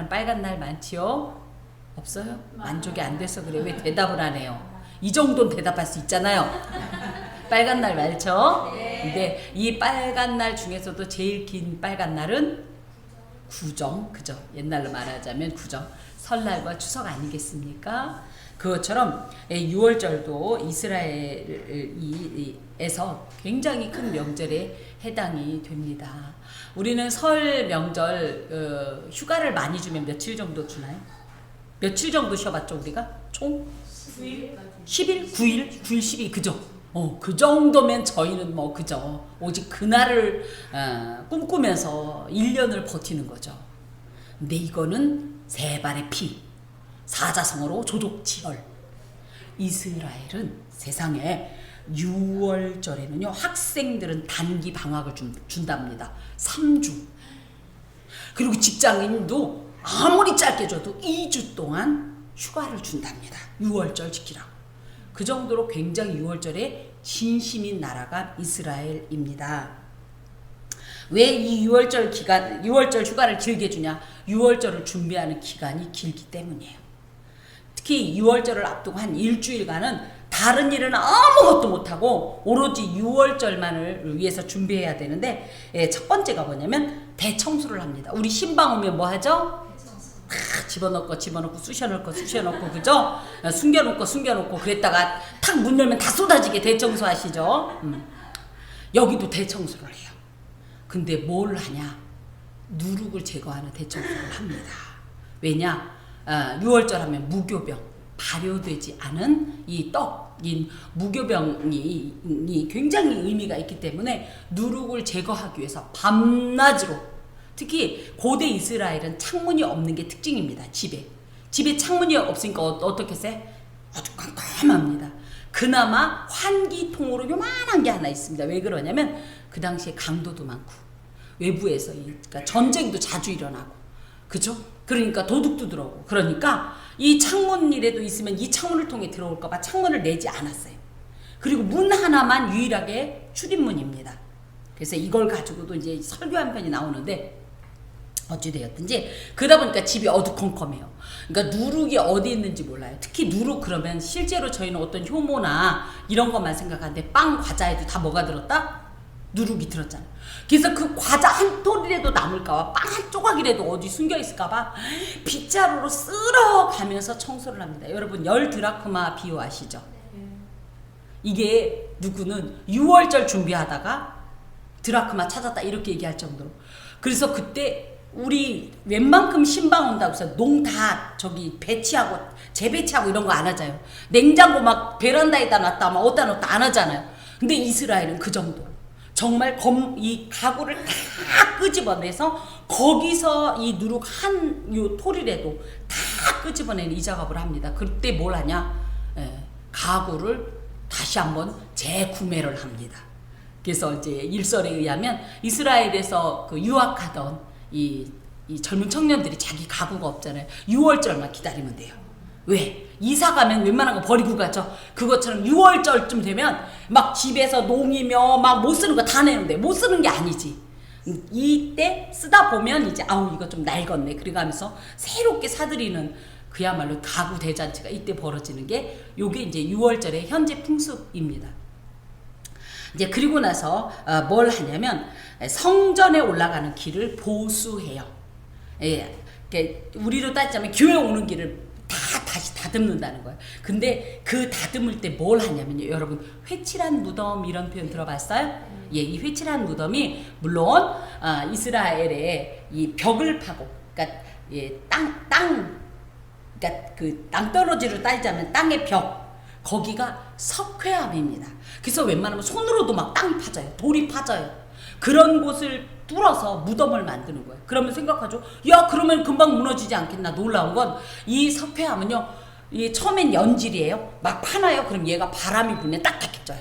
사람 빨간 날 많지요? 없어요? 만족이 안 돼서 그래. 왜 대답을 안 해요? 이 정도는 대답할 수 있잖아요. 빨간 날 많죠? 근데 이 빨간 날 중에서도 제일 긴 빨간 날은 구정, 그죠? 옛날로 말하자면 구정, 설날과 추석 아니겠습니까? 그것처럼 6월절도 이스라엘에서 굉장히 큰 명절에 해당이 됩니다. 우리는 설 명절 휴가를 많이 주면 며칠 정도 주나요? 며칠 정도 쉬어봤죠 우리가? 총? 9일? 10일? 9일? 9일 10일 그죠? 그 정도면 저희는 뭐 그죠. 오직 그날을 꿈꾸면서 1년을 버티는 거죠. 근데 이거는 세 발의 피, 사자성어로 조족지혈. 이스라엘은 세상에 6월절에는요 학생들은 단기 방학을 준답니다. 3주. 그리고 직장인도 아무리 짧게 줘도 2주 동안 휴가를 준답니다. 6월절 지키라고. 그 정도로 굉장히 6월절에 진심인 나라가 이스라엘입니다. 왜 이 6월절 휴가를 길게 주냐? 6월절을 준비하는 기간이 길기 때문이에요. 특히 6월절을 앞두고 한 일주일간은 다른 일은 아무것도 못하고 오로지 6월절만을 위해서 준비해야 되는데, 첫 번째가 뭐냐면 대청소를 합니다. 우리 신방 오면 뭐 하죠? 다 집어넣고 쑤셔넣고 그죠? 숨겨놓고 그랬다가 탁 문 열면 다 쏟아지게 대청소 하시죠? 여기도 대청소를 해요. 근데 뭘 하냐? 누룩을 제거하는 대청소를 합니다. 왜냐? 6월절 하면 무교병, 발효되지 않은 이 떡인 무교병이 굉장히 의미가 있기 때문에 누룩을 제거하기 위해서 밤낮으로, 특히 고대 이스라엘은 창문이 없는 게 특징입니다. 집에 창문이 없으니까 어떻게 세? 어두컴컴합니다. 그나마 환기통으로 요만한 게 하나 있습니다. 왜 그러냐면 그 당시에 강도도 많고 외부에서 그러니까 전쟁도 자주 일어나고, 그죠? 그러니까 도둑도 들어오고, 그러니까 이 창문이라도 있으면 이 창문을 통해 들어올까봐 창문을 내지 않았어요. 그리고 문 하나만 유일하게 출입문입니다. 그래서 이걸 가지고도 이제 설교 한 편이 나오는데, 어찌되었든지 그러다 보니까 집이 어두컴컴해요. 그러니까 누룩이 어디 있는지 몰라요. 특히 누룩 그러면 실제로 저희는 어떤 효모나 이런 것만 생각하는데 빵 과자에도 다 뭐가 들었다? 누룩이 들었잖아요. 그래서 그 과자 한 톨이라도 남을까봐, 빵 한 조각이라도 어디 숨겨있을까봐 빗자루로 쓸어가면서 청소를 합니다. 여러분 10드라크마 비유 아시죠? 이게 누구는 6월절 준비하다가 드라크마 찾았다 이렇게 얘기할 정도로. 그래서 그때 우리 웬만큼 신방 온다고 해서 농 다 저기 배치하고 재배치하고 이런 거 안 하잖아요. 냉장고 막 베란다에다 놨다 막 어디다 놨다 안 하잖아요. 근데 이스라엘은 그 정도. 정말 이 가구를 다 끄집어내서 거기서 이 누룩 한 요 톨이라도 다 끄집어내는 이 작업을 합니다. 그때 뭘 하냐? 가구를 다시 한번 재구매를 합니다. 그래서 이제 일설에 의하면 이스라엘에서 그 유학하던 이 젊은 청년들이 자기 가구가 없잖아요. 6월절만 기다리면 돼요. 왜? 이사 가면 웬만한 거 버리고 가죠. 그것처럼 6월절쯤 되면 막 집에서 농이며 막 못 쓰는 거 다 내는데, 못 쓰는 게 아니지. 이때 쓰다 보면 이제 아우 이거 좀 낡았네. 그래가면서 새롭게 사들이는 그야말로 가구 대잔치가 이때 벌어지는 게 요게 이제 6월절의 현재 풍습입니다. 이제 그리고 나서 뭘 하냐면 성전에 올라가는 길을 보수해요. 우리로 따지자면 교회 오는 길을 다시 다듬는다는 거예요. 근데 그 다듬을 때 뭘 하냐면요, 여러분 회칠한 무덤 이런 표현 들어봤어요? 이 회칠한 무덤이 물론 이스라엘의 이 벽을 파고, 그러니까 그러니까 그 낭떠러지로 따지자면 땅의 벽, 거기가 석회암입니다. 그래서 웬만하면 손으로도 막 땅이 파져요. 돌이 파져요. 그런 곳을 뚫어서 무덤을 만드는 거예요. 그러면 생각하죠. 야, 그러면 금방 무너지지 않겠나. 놀라운 건 이 석회암은요, 이 처음엔 연질이에요. 막 파나요. 그럼 얘가 바람이 불면 딱딱해져요.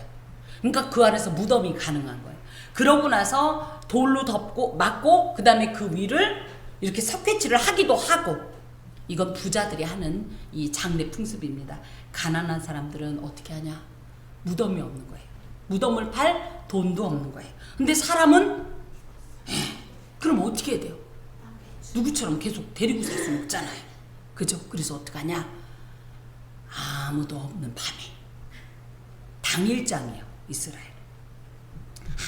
그러니까 그 안에서 무덤이 가능한 거예요. 그러고 나서 돌로 덮고 막고 그 다음에 그 위를 이렇게 석회칠을 하기도 하고. 이건 부자들이 하는 이 장례 풍습입니다. 가난한 사람들은 어떻게 하냐? 무덤이 없는 거예요. 무덤을 팔 돈도 없는 거예요. 근데 사람은 그럼 어떻게 해야 돼요? 누구처럼 계속 데리고 살 수는 없잖아요. 그죠? 그래서 어떡하냐? 아무도 없는 밤에, 당일장이에요. 이스라엘.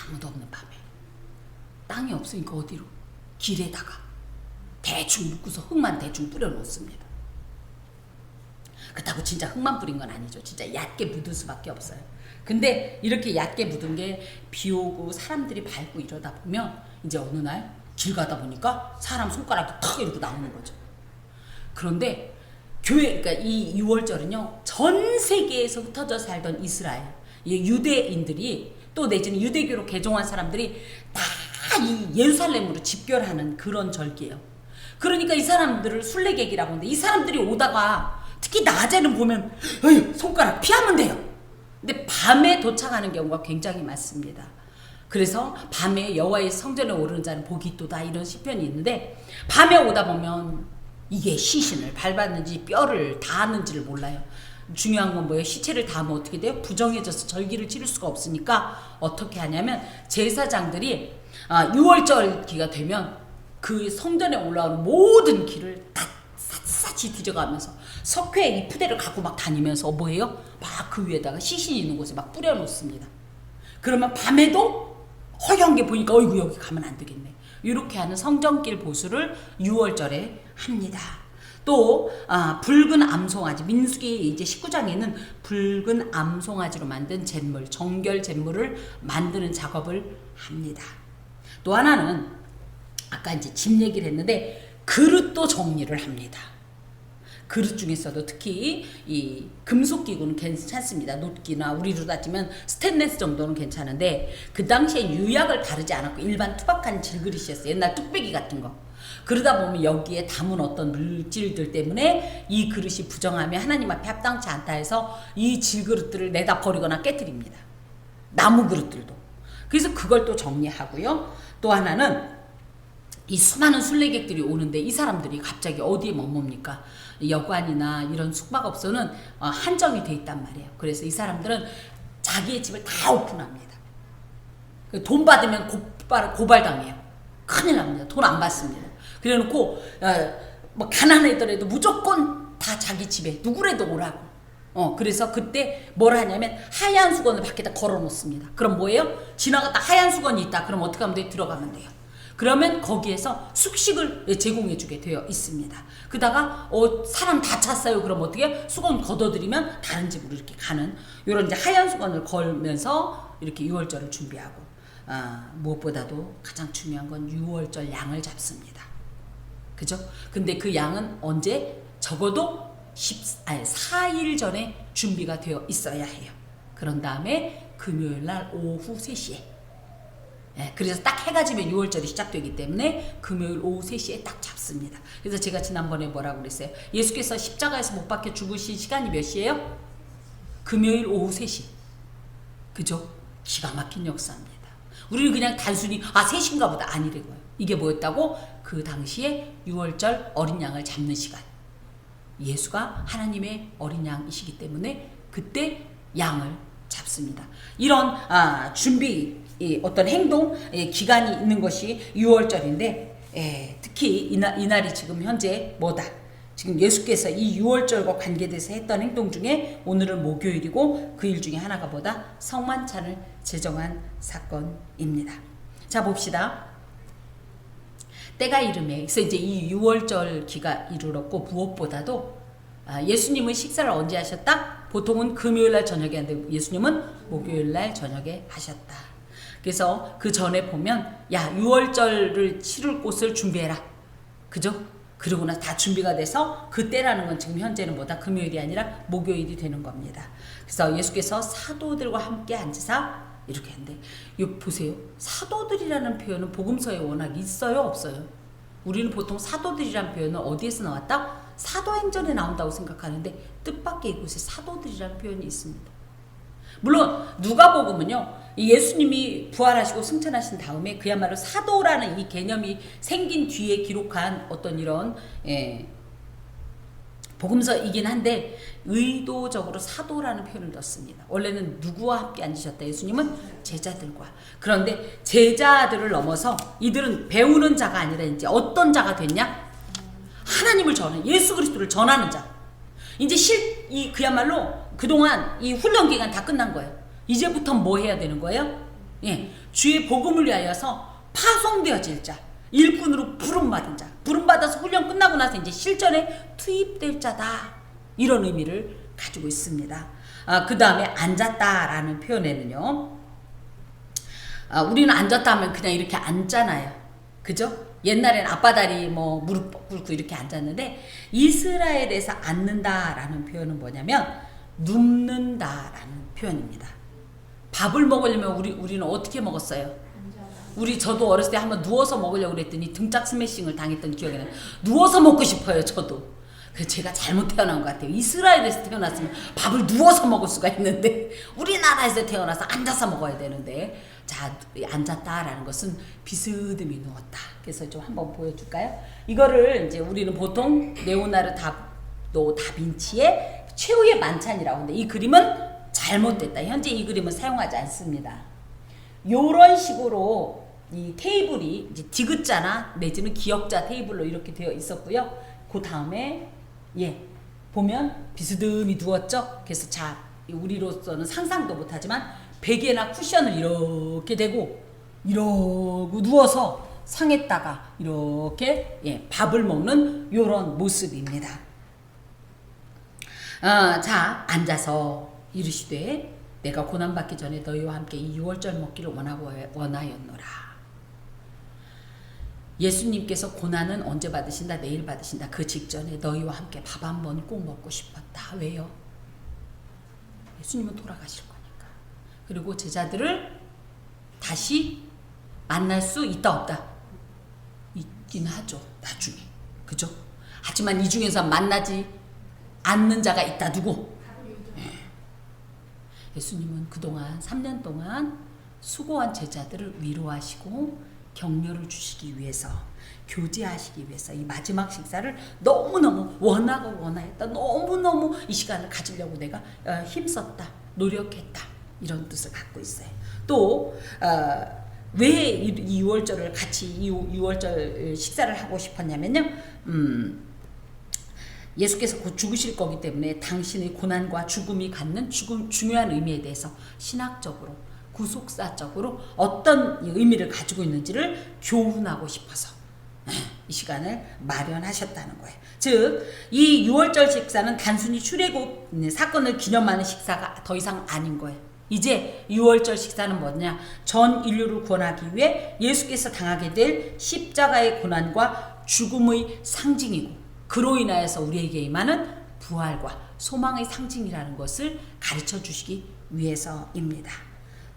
아무도 없는 밤에. 땅이 없으니까 어디로? 길에다가 대충 묶고서 흙만 대충 뿌려놓습니다. 그렇다고 진짜 흙만 뿌린 건 아니죠. 진짜 얕게 묻을 수밖에 없어요. 근데 이렇게 얕게 묻은 게 비 오고 사람들이 밟고 이러다 보면 이제 어느 날 길 가다 보니까 사람 손가락이 탁 이렇게 나오는 거죠. 그런데 그러니까 이 6월절은요, 전 세계에서 흩어져 살던 이스라엘, 유대인들이 또 내지는 유대교로 개종한 사람들이 다 이 예루살렘으로 집결하는 그런 절기예요. 그러니까 이 사람들을 순례객이라고 하는데, 이 사람들이 오다가 특히 낮에는 보면 손가락 피하면 돼요. 근데 밤에 도착하는 경우가 굉장히 많습니다. 그래서 밤에 여호와의 성전에 오르는 자는 복이 있도다, 이런 시편이 있는데, 밤에 오다 보면 이게 시신을 밟았는지 뼈를 닿았는지를 몰라요. 중요한 건 뭐예요? 시체를 닿으면 어떻게 돼요? 부정해져서 절기를 치를 수가 없으니까 어떻게 하냐면, 제사장들이 6월절기가 되면 그 성전에 올라오는 모든 길을 다 샅샅이 뒤져가면서 석회 이 푸대를 갖고 막 다니면서 뭐예요? 막 그 위에다가 시신이 있는 곳에 막 뿌려놓습니다. 그러면 밤에도 허연 게 보니까 어이구 여기 가면 안 되겠네. 이렇게 하는 성전길 보수를 6월절에 합니다. 또 붉은 암송아지, 민수기 이제 19장에는 붉은 암송아지로 만든 잿물, 정결 잿물을 만드는 작업을 합니다. 또 하나는 아까 이제 집 얘기를 했는데 그릇도 정리를 합니다. 그릇 중에서도 특히 이 금속 기구는 괜찮습니다. 놋기나 우리로 따지면 스테인리스 정도는 괜찮은데, 그 당시에 유약을 바르지 않았고 일반 투박한 질그릇이었어요. 옛날 뚝배기 같은 거. 그러다 보면 여기에 담은 어떤 물질들 때문에 이 그릇이 부정하며 하나님 앞에 합당치 않다 해서 이 질그릇들을 내다 버리거나 깨뜨립니다. 나무 그릇들도. 그래서 그걸 또 정리하고요. 또 하나는 이 수많은 순례객들이 오는데 이 사람들이 갑자기 어디에 머뭅니까? 여관이나 이런 숙박업소는 한정이 돼 있단 말이에요. 그래서 이 사람들은 자기의 집을 다 오픈합니다. 돈 받으면 고발당해요. 큰일 납니다. 돈 안 받습니다. 그래놓고 뭐 가난하더라도 무조건 다 자기 집에 누구라도 오라고. 그래서 그때 뭘 하냐면 하얀 수건을 밖에다 걸어 놓습니다. 그럼 뭐예요? 지나갔다 하얀 수건이 있다. 그럼 어떻게 하면 돼요? 들어가면 돼요. 그러면 거기에서 숙식을 제공해 주게 되어 있습니다. 그러다가 사람 다 찼어요. 그럼 어떻게 해요? 수건 걷어들이면 다른 집으로 이렇게 가는, 이런 이제 하얀 수건을 걸면서 이렇게 6월절을 준비하고, 무엇보다도 가장 중요한 건 6월절 양을 잡습니다. 그죠? 근데 그 양은 언제? 적어도 4일 전에 준비가 되어 있어야 해요. 그런 다음에 금요일 날 오후 3시에, 그래서 딱 해가 지면 6월절이 시작되기 때문에 금요일 오후 3시에 딱 잡습니다. 그래서 제가 지난번에 뭐라고 그랬어요? 예수께서 십자가에서 못 박혀 죽으신 시간이 몇 시예요? 금요일 오후 3시. 그죠? 기가 막힌 역사입니다. 우리는 그냥 단순히 3시인가 보다 아니래 거예요. 이게 뭐였다고? 그 당시에 6월절 어린 양을 잡는 시간. 예수가 하나님의 어린 양이시기 때문에 그때 양을 잡습니다. 이런 준비, 어떤 행동 기간이 있는 것이 6월절인데, 특히 이날이 지금 현재 뭐다? 지금 예수께서 이 6월절과 관계돼서 했던 행동 중에 오늘은 목요일이고 그 일 중에 하나가 뭐다? 성만찬을 제정한 사건입니다. 자, 봅시다. 때가 이름에, 그래서 이제 이 6월절 기가 이르렀고, 무엇보다도 예수님은 식사를 언제 하셨다? 보통은 금요일날 저녁에 하는데 예수님은 목요일날 저녁에 하셨다. 그래서 그 전에 보면 6월절을 치를 곳을 준비해라. 그죠? 그러고 나서 다 준비가 돼서 그때라는 건 지금 현재는 뭐다? 금요일이 아니라 목요일이 되는 겁니다. 그래서 예수께서 사도들과 함께 앉으사 이렇게 하는데, 이거 보세요. 사도들이라는 표현은 복음서에 워낙 있어요? 없어요? 우리는 보통 사도들이라는 표현은 어디에서 나왔다? 사도행전에 나온다고 생각하는데 뜻밖의 이곳에 사도들이라는 표현이 있습니다. 물론 누가복음은요, 예수님이 부활하시고 승천하신 다음에 그야말로 사도라는 이 개념이 생긴 뒤에 기록한 어떤 이런 복음서이긴 한데 의도적으로 사도라는 표현을 넣습니다. 원래는 누구와 함께 앉으셨다? 예수님은 제자들과. 그런데 제자들을 넘어서 이들은 배우는 자가 아니라 이제 어떤 자가 됐냐? 하나님을 전하는, 예수 그리스도를 전하는 자. 이제 그야말로 그동안 이 훈련 기간 다 끝난 거예요. 이제부터 뭐 해야 되는 거예요? 예, 주의 복음을 위하여서 파송되어질 자, 일꾼으로 부름받은 자, 부름받아서 훈련 끝나고 나서 이제 실전에 투입될 자다, 이런 의미를 가지고 있습니다. 그 다음에 앉았다라는 표현에는요, 우리는 앉았다 하면 그냥 이렇게 앉잖아요, 그죠? 옛날엔 앞바다리 뭐 무릎 꿇고 이렇게 앉았는데, 이스라엘에서 앉는다라는 표현은 뭐냐면 눕는다라는 표현입니다. 밥을 먹으려면 우리는 어떻게 먹었어요? 저도 어렸을 때 한번 누워서 먹으려고 그랬더니 등짝 스매싱을 당했던 기억이 나요. 누워서 먹고 싶어요, 저도. 그래서 제가 잘못 태어난 것 같아요. 이스라엘에서 태어났으면 밥을 누워서 먹을 수가 있는데, 우리나라에서 태어나서 앉아서 먹어야 되는데, 자, 앉았다라는 것은 비스듬히 누웠다. 그래서 좀 한번 보여줄까요? 이거를 이제 우리는 보통 레오나르도 다빈치의 최후의 만찬이라고 하는데, 이 그림은 잘못됐다. 현재 이 그림은 사용하지 않습니다. 요런 식으로 이 테이블이 이제 디귿자나 내지는 기역자 테이블로 이렇게 되어 있었고요. 그 다음에 보면 비스듬히 누웠죠. 그래서 자, 우리로서는 상상도 못하지만 베개나 쿠션을 이렇게 대고 이러고 누워서 상에다가 이렇게 밥을 먹는 요런 모습입니다. 자, 앉아서 이르시되 내가 고난받기 전에 너희와 함께 이 유월절 먹기를 원하였노라. 예수님께서 고난은 언제 받으신다? 내일 받으신다. 그 직전에 너희와 함께 밥 한 번 꼭 먹고 싶었다. 왜요? 예수님은 돌아가실 거니까. 그리고 제자들을 다시 만날 수 있다 없다? 있긴 하죠, 나중에. 그죠? 하지만 이 중에서 만나지 않는 자가 있다. 누구? 예수님은 그동안 3년 동안 수고한 제자들을 위로하시고 격려를 주시기 위해서, 교제하시기 위해서 이 마지막 식사를 너무너무 원했다. 너무너무 이 시간을 가지려고 내가 힘썼다, 노력했다, 이런 뜻을 갖고 있어요. 또 왜 이 6월절을 같이 이 6월절 식사를 하고 싶었냐면요, 예수께서 곧 죽으실 거기 때문에 당신의 고난과 죽음이 갖는 중요한 의미에 대해서 신학적으로, 구속사적으로 어떤 의미를 가지고 있는지를 교훈하고 싶어서 이 시간을 마련하셨다는 거예요. 즉, 이 6월절 식사는 단순히 출애굽 사건을 기념하는 식사가 더 이상 아닌 거예요. 이제 6월절 식사는 뭐냐? 전 인류를 구원하기 위해 예수께서 당하게 될 십자가의 고난과 죽음의 상징이고, 그로 인하여서 우리에게 임하는 부활과 소망의 상징이라는 것을 가르쳐 주시기 위해서입니다.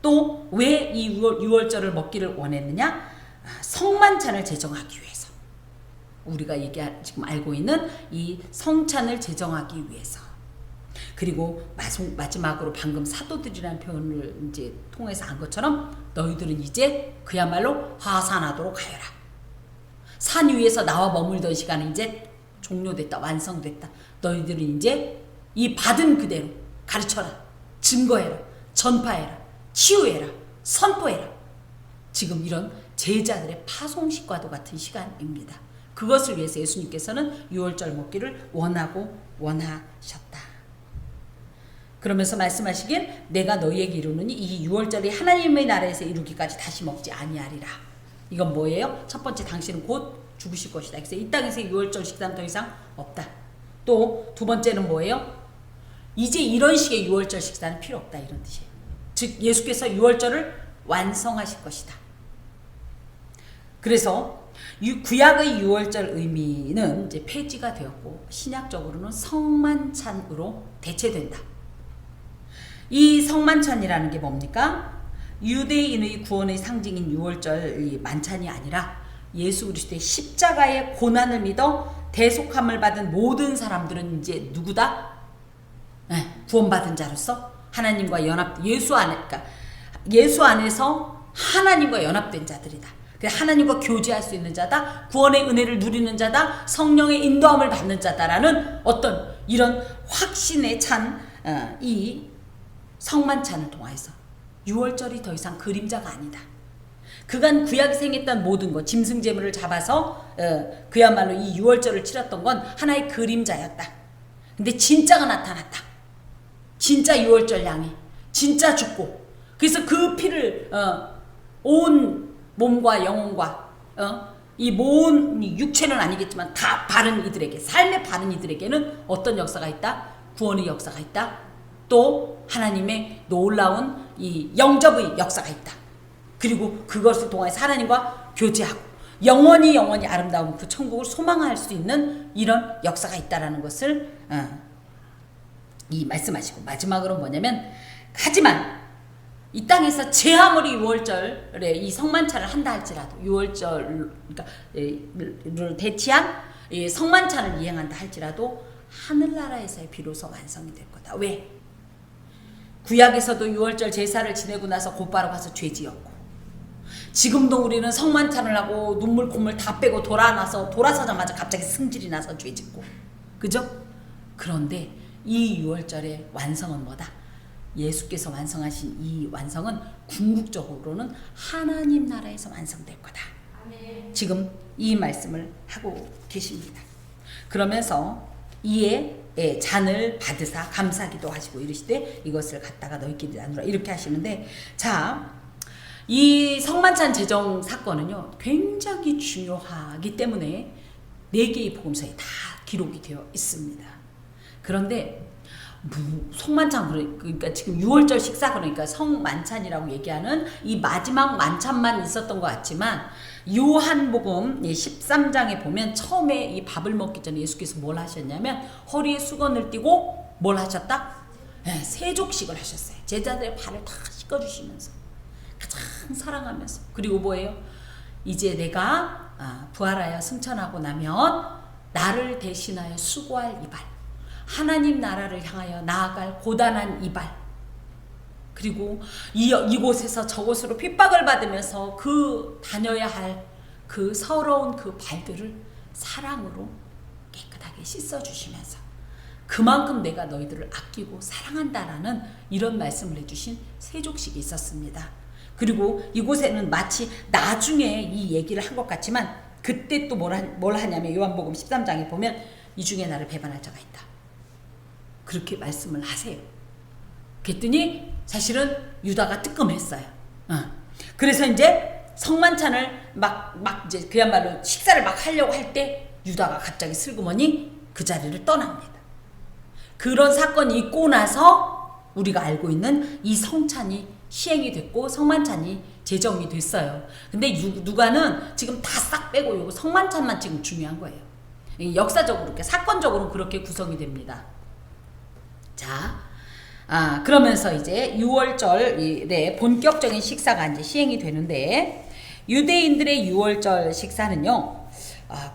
또 왜 이 6월절을 먹기를 원했느냐? 성만찬을 제정하기 위해서. 우리가 지금 알고 있는 이 성찬을 제정하기 위해서. 그리고 마지막으로 방금 사도들이라는 표현을 이제 통해서 한 것처럼 너희들은 이제 그야말로 하산하도록 하여라. 산 위에서 나와 머물던 시간은 이제 종료됐다, 완성됐다. 너희들은 이제 이 받은 그대로 가르쳐라, 증거해라, 전파해라, 치유해라, 선포해라. 지금 이런 제자들의 파송식과도 같은 시간입니다. 그것을 위해서 예수님께서는 6월절 먹기를 원하셨다. 그러면서 말씀하시길 내가 너희에게 이루느니 이 6월절이 하나님의 나라에서 이루기까지 다시 먹지 아니하리라. 이건 뭐예요? 첫 번째, 당신은 곧 죽으실 것이다. 그래서 이 땅에서 6월절 식사는 더 이상 없다. 또 두 번째는 뭐예요? 이제 이런 식의 6월절 식사는 필요 없다, 이런 뜻이에요. 즉 예수께서 6월절을 완성하실 것이다. 그래서 구약의 6월절 의미는 이제 폐지가 되었고, 신약적으로는 성만찬으로 대체된다. 이 성만찬이라는 게 뭡니까? 유대인의 구원의 상징인 6월절 만찬이 아니라 예수 그리스도의 십자가의 고난을 믿어 대속함을 받은 모든 사람들은 이제 누구다? 구원받은 자로서 하나님과 예수 안에서 하나님과 연합된 자들이다. 하나님과 교제할 수 있는 자다, 구원의 은혜를 누리는 자다, 성령의 인도함을 받는 자다라는 어떤 이런 확신에 찬 이 성만찬을 통하여서 6월절이 더 이상 그림자가 아니다. 그간 구약에 생겼던 모든 것, 짐승 제물을 잡아서 그야말로 이 6월절을 치렀던 건 하나의 그림자였다. 근데 진짜가 나타났다. 진짜 6월절 양이 진짜 죽고, 그래서 그 피를 온 몸과 영혼과 이 모든 육체는 아니겠지만 다 바른 이들에게, 삶에 바른 이들에게는 어떤 역사가 있다? 구원의 역사가 있다. 또 하나님의 놀라운 이 영접의 역사가 있다. 그리고 그것을 통해서 하나님과 교제하고 영원히 아름다운 그 천국을 소망할 수 있는 이런 역사가 있다라는 것을 이 말씀하시고, 마지막으로 뭐냐면, 하지만 이 땅에서 제 아무리 6월절에 이 성만찬을 한다 할지라도, 6월절 그러니까 대치한 이 성만찬을 이행한다 할지라도 하늘나라에서의 비로소 완성이 될 거다. 왜? 구약에서도 6월절 제사를 지내고 나서 곧바로 가서 죄 지었고, 지금도 우리는 성만찬을 하고 눈물 콧물 다 빼고 돌아서자마자 갑자기 승질이 나서 죄 짓고, 그죠? 그런데 이 6월절의 완성은 뭐다? 예수께서 완성하신 이 완성은 궁극적으로는 하나님 나라에서 완성될 거다. 아멘. 지금 이 말씀을 하고 계십니다. 그러면서 이에 잔을 받으사 감사기도 하시고 이르시되 이것을 갖다가 너희끼리 나누라, 이렇게 하시는데, 자, 이 성만찬 제정 사건은요 굉장히 중요하기 때문에 4개의 복음서에 다 기록이 되어 있습니다. 그런데 성만찬, 그러니까 지금 6월절 식사, 그러니까 성만찬이라고 얘기하는 이 마지막 만찬만 있었던 것 같지만, 요한복음 13장에 보면 처음에 이 밥을 먹기 전에 예수께서 뭘 하셨냐면 허리에 수건을 띠고 뭘 하셨다? 세족식을 하셨어요. 제자들의 발을 다 씻어주시면서 가장 사랑하면서. 그리고 뭐예요? 이제 내가 부활하여 승천하고 나면 나를 대신하여 수고할 이 발, 하나님 나라를 향하여 나아갈 고단한 이 발, 그리고 이곳에서 저곳으로 핍박을 받으면서 다녀야 할 그 서러운 그 발들을 사랑으로 깨끗하게 씻어주시면서 그만큼 내가 너희들을 아끼고 사랑한다라는 이런 말씀을 해주신 세족식이 있었습니다. 그리고 이곳에는 마치 나중에 이 얘기를 한 것 같지만, 그때 또 뭘 하냐면 요한복음 13장에 보면 이 중에 나를 배반할 자가 있다, 그렇게 말씀을 하세요. 그랬더니 사실은 유다가 뜨끔했어요. 그래서 이제 성만찬을 막 이제 그야말로 식사를 막 하려고 할 때 유다가 갑자기 슬그머니 그 자리를 떠납니다. 그런 사건이 있고 나서 우리가 알고 있는 이 성찬이 시행이 됐고 성만찬이 제정이 됐어요. 근데 누가는 지금 다 싹 빼고 요거 성만찬만 지금 중요한 거예요. 역사적으로 이렇게 사건적으로 그렇게 구성이 됩니다. 자, 그러면서 이제 6월절의 본격적인 식사가 이제 시행이 되는데, 유대인들의 6월절 식사는요,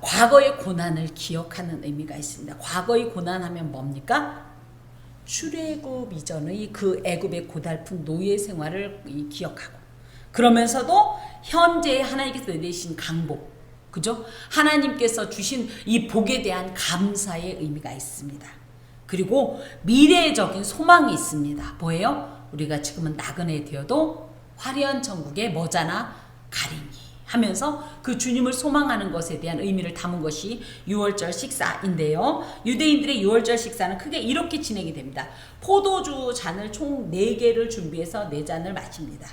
과거의 고난을 기억하는 의미가 있습니다. 과거의 고난하면 뭡니까? 출애굽 이전의 그 애굽의 고달픈 노예 생활을 기억하고, 그러면서도 현재 하나님께서 내리신 강복, 그죠? 하나님께서 주신 이 복에 대한 감사의 의미가 있습니다. 그리고 미래적인 소망이 있습니다. 뭐예요? 우리가 지금은 나그네 되어도 화려한 천국에 머자나 가리니 하면서 그 주님을 소망하는 것에 대한 의미를 담은 것이 6월절 식사인데요. 유대인들의 6월절 식사는 크게 이렇게 진행이 됩니다. 포도주 잔을 총 4개를 준비해서 4잔을 마십니다.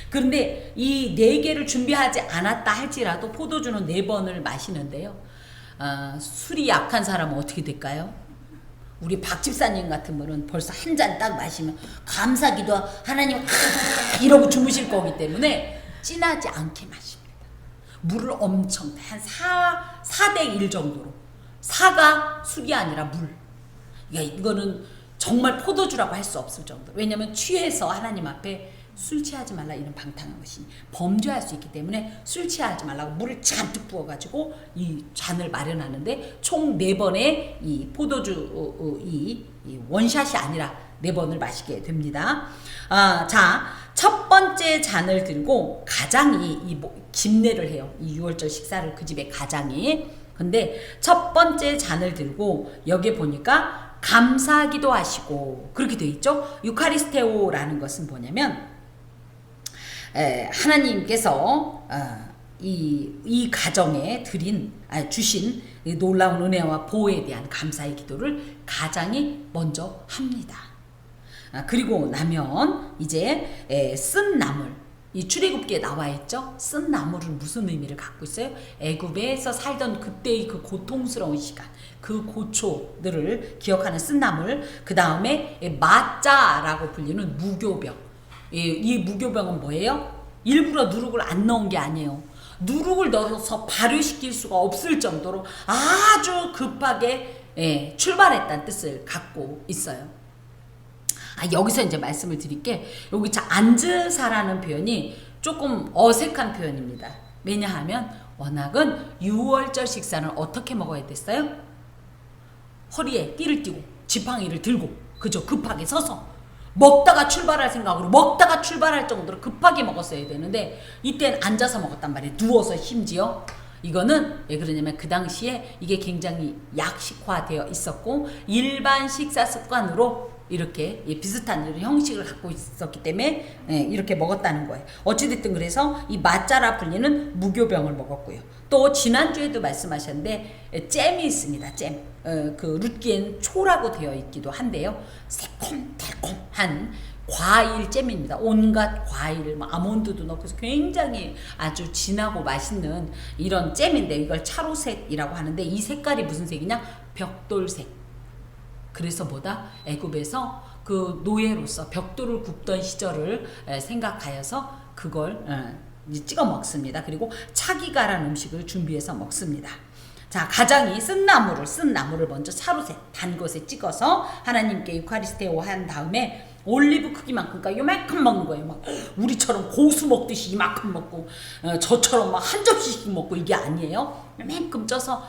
그런데 이 4개를 준비하지 않았다 할지라도 포도주는 4번을 마시는데요. 술이 약한 사람은 어떻게 될까요? 우리 박 집사님 같은 분은 벌써 한 잔 딱 마시면 감사기도 하나님 이러고 주무실 거기 때문에 진하지 않게 마십니다. 물을 엄청 한 4대 1 정도로. 4가 술이 아니라 물. 그러니까 이거는 정말 포도주라고 할 수 없을 정도. 왜냐하면 취해서 하나님 앞에 술 취하지 말라 이런 방탕한 것이 범죄할 수 있기 때문에 술 취하지 말라고 물을 잔뜩 부어가지고 이 잔을 마련하는데 총 4번의 이 포도주 이 원샷이 아니라 4번을 마시게 됩니다. 자, 첫 번째 잔을 들고 가장이 집례를 해요. 이 6월절 식사를 그 집에 가장이 근데 첫 번째 잔을 들고 여기에 보니까 감사기도 하시고 그렇게 돼 있죠. 유카리스테오라는 것은 뭐냐면 하나님께서 이 가정에 주신 놀라운 은혜와 보호에 대한 감사의 기도를 가장이 먼저 합니다. 그리고 나면 이제 쓴 나물, 이 출애굽기에 나와 있죠. 쓴 나물은 무슨 의미를 갖고 있어요? 애굽에서 살던 그때의 그 고통스러운 시간, 그 고초들을 기억하는 쓴 나물. 그 다음에 마자라고 불리는 무교병. 이 무교병은 뭐예요? 일부러 누룩을 안 넣은 게 아니에요. 누룩을 넣어서 발효시킬 수가 없을 정도로 아주 급하게 출발했다는 뜻을 갖고 있어요. 여기서 이제 말씀을 드릴게, 여기 앉으사라는 표현이 조금 어색한 표현입니다. 왜냐하면 워낙은 유월절 식사는 어떻게 먹어야 됐어요? 허리에 띠를 띠고 지팡이를 들고, 그죠? 급하게 서서 먹다가 출발할 생각으로 먹다가 출발할 정도로 급하게 먹었어야 되는데 이때는 앉아서 먹었단 말이에요. 누워서. 심지어 이거는 왜 그러냐면 그 당시에 이게 굉장히 약식화되어 있었고 일반 식사 습관으로 이렇게 비슷한 이런 형식을 갖고 있었기 때문에 이렇게 먹었다는 거예요. 어찌됐든 그래서 이 마자라 불리는 무교병을 먹었고요. 또 지난주에도 말씀하셨는데 잼이 있습니다. 잼. 그 룻기엔 초라고 되어 있기도 한데요. 새콤달콤한 과일 잼입니다. 온갖 과일, 아몬드도 넣고 굉장히 아주 진하고 맛있는 이런 잼인데 이걸 차로셋이라고 하는데 이 색깔이 무슨 색이냐? 벽돌색. 그래서 뭐다? 애굽에서 그 노예로서 벽돌을 굽던 시절을 생각하여서 그걸 찍어 먹습니다. 그리고 차기가라는 음식을 준비해서 먹습니다. 자, 가장이 쓴 나물을 먼저 차로셋 단 것에 찍어서 하나님께 유카리스테오 한 다음에 올리브 크기만큼, 그러니까 요만큼 먹는 거예요. 막 우리처럼 고수 먹듯이 이만큼 먹고 저처럼 막 한 접시씩 먹고 이게 아니에요. 요만큼 떠서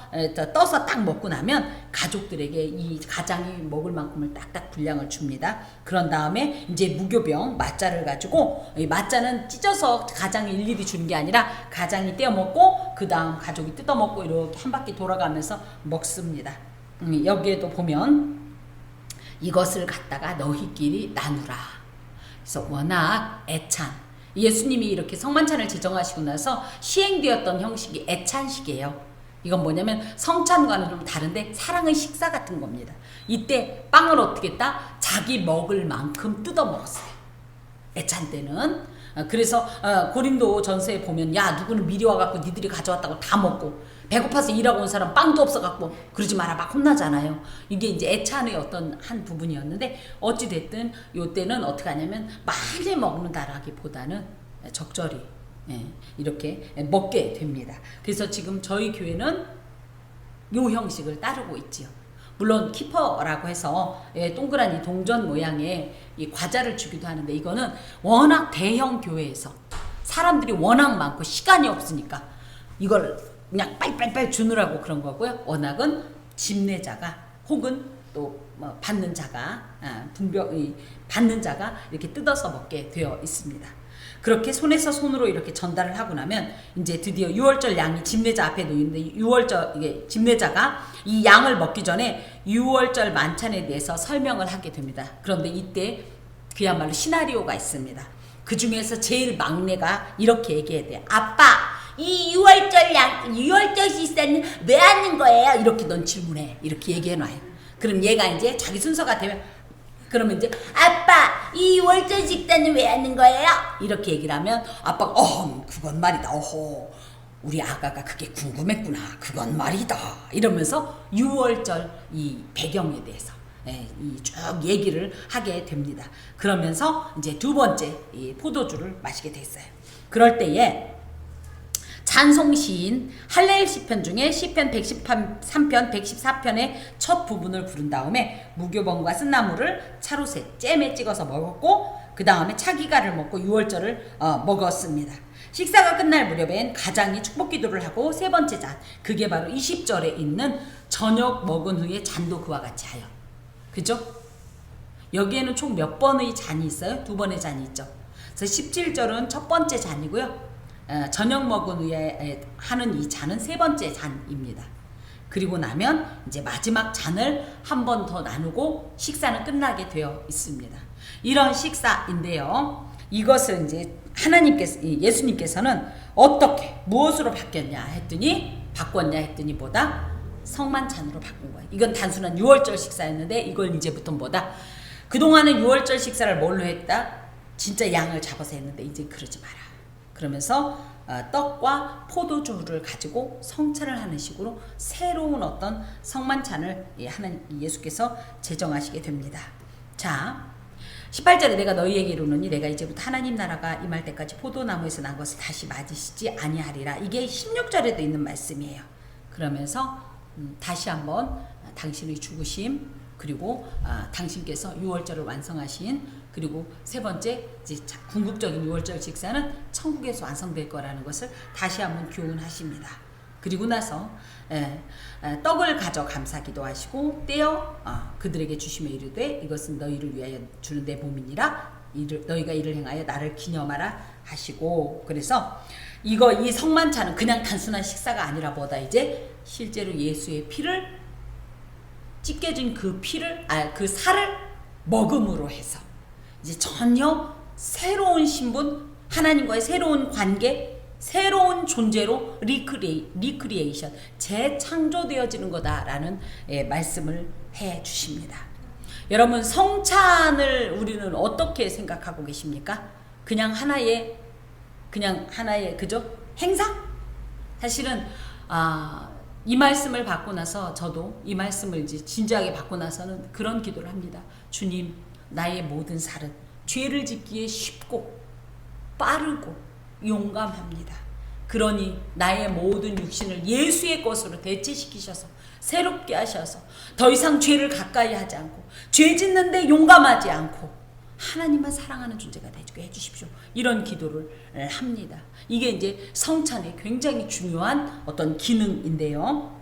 딱 먹고 나면 가족들에게 이 가장이 먹을 만큼을 딱딱 분량을 줍니다. 그런 다음에 이제 무교병 마자를 가지고, 이 마자는 찢어서 가장이 일일이 주는 게 아니라 가장이 떼어 먹고 그 다음 가족이 뜯어 먹고 이렇게 한 바퀴 돌아가면서 먹습니다. 여기에도 보면 이것을 갖다가 너희끼리 나누라. 그래서 워낙 애찬, 예수님이 이렇게 성만찬을 제정하시고 나서 시행되었던 형식이 애찬식이에요. 이건 뭐냐면 성찬과는 좀 다른데 사랑의 식사 같은 겁니다. 이때 빵을 어떻게 했다? 자기 먹을 만큼 뜯어 먹었어요. 애찬 때는. 그래서 고린도 전서에 보면 야, 누구는 미리 와갖고 니들이 가져왔다고 다 먹고 배고파서 일하고 온 사람 빵도 없어갖고 그러지 마라 막 혼나잖아요. 이게 이제 애찬의 어떤 한 부분이었는데 어찌됐든 요때는 어떻게 하냐면 많이 먹는다라기보다는 적절히 이렇게 먹게 됩니다. 그래서 지금 저희 교회는 요 형식을 따르고 있지요. 물론 키퍼라고 해서 동그란 이 동전 모양의 이 과자를 주기도 하는데 이거는 워낙 대형 교회에서 사람들이 워낙 많고 시간이 없으니까 이걸 그냥 빨리빨리 주느라고 그런 거고요. 워낙은 집례자가 혹은 또 뭐 받는 자가 받는 자가 이렇게 뜯어서 먹게 되어 있습니다. 그렇게 손에서 손으로 이렇게 전달을 하고 나면 이제 드디어 유월절 양이 집례자 앞에 놓이는데 유월절 이게 집례자가 이 양을 먹기 전에 유월절 만찬에 대해서 설명을 하게 됩니다. 그런데 이때 그야말로 시나리오가 있습니다. 그 중에서 제일 막내가 이렇게 얘기해야 돼요. 아빠, 이 유월절 식사는 왜 하는 거예요? 이렇게 넌 질문해. 이렇게 얘기해 놔요. 그럼 얘가 이제 자기 순서가 되면 그러면 이제 아빠, 이 유월절 식사는 왜 하는 거예요? 이렇게 얘기를 하면 아빠가 그건 말이다. 우리 아가가 그게 궁금했구나. 그건 말이다. 이러면서 유월절 이 배경에 대해서 쭉 얘기를 하게 됩니다. 그러면서 이제 두 번째 이 포도주를 마시게 됐어요. 그럴 때에 찬송시인 할렐 시편 중에 시편 113편, 114편의 첫 부분을 부른 다음에 무교병과 쓴나물을 차로셋 잼에 찍어서 먹었고 그 다음에 차기가를 먹고 유월절을 먹었습니다. 식사가 끝날 무렵엔 가장이 축복기도를 하고 세 번째 잔, 그게 바로 20절에 있는 저녁 먹은 후에 잔도 그와 같이 하여. 그죠? 여기에는 총 몇 번의 잔이 있어요? 두 번의 잔이 있죠. 그래서 17절은 첫 번째 잔이고요. 저녁 먹은 후에 하는 이 잔은 세 번째 잔입니다. 그리고 나면 이제 마지막 잔을 한 번 더 나누고 식사는 끝나게 되어 있습니다. 이런 식사인데요. 이것을 이제 예수님께서는 어떻게 무엇으로 바꿨냐 했더니 뭐다? 성만찬으로 바꾼 거예요. 이건 단순한 유월절 식사였는데 이걸 이제부터 뭐다? 그동안은 유월절 식사를 뭘로 했다? 진짜 양을 잡아서 했는데 이제 그러지 마라. 그러면서 떡과 포도주를 가지고 성찬을 하는 식으로 새로운 어떤 성만찬을 예수께서 제정하시게 됩니다. 자, 18절에 내가 너희에게 이르노니 내가 이제부터 하나님 나라가 임할 때까지 포도나무에서 난 것을 다시 맞으시지 아니하리라. 이게 16절에도 있는 말씀이에요. 그러면서 다시 한번 당신의 죽으심, 그리고 당신께서 유월절을 완성하신, 그리고 세 번째 이제 궁극적인 유월절 식사는 천국에서 완성될 거라는 것을 다시 한번 교훈하십니다. 그리고 나서 떡을 가져 감사 기도하시고 떼어 그들에게 주시며 이르되 이것은 너희를 위하여 주는 내 몸이니라. 너희가 이를 행하여 나를 기념하라 하시고, 그래서 이 성만찬은 그냥 단순한 식사가 아니라 뭐다? 이제 실제로 예수의 피를 찢겨진 그 살을 먹음으로 해서 이제 전혀 새로운 신분, 하나님과의 새로운 관계, 새로운 존재로 리크리에이션, 재창조되어지는 거다라는 말씀을 해 주십니다. 여러분, 성찬을 우리는 어떻게 생각하고 계십니까? 그냥 하나의 그죠? 행사? 사실은 이 말씀을 받고 나서 저도 이 말씀을 이제 진지하게 받고 나서는 그런 기도를 합니다. 주님, 나의 모든 살은 죄를 짓기에 쉽고 빠르고 용감합니다. 그러니 나의 모든 육신을 예수의 것으로 대체시키셔서 새롭게 하셔서 더 이상 죄를 가까이 하지 않고 죄 짓는데 용감하지 않고 하나님만 사랑하는 존재가 되게 해주십시오. 이런 기도를 합니다. 이게 이제 성찬의 굉장히 중요한 어떤 기능인데요.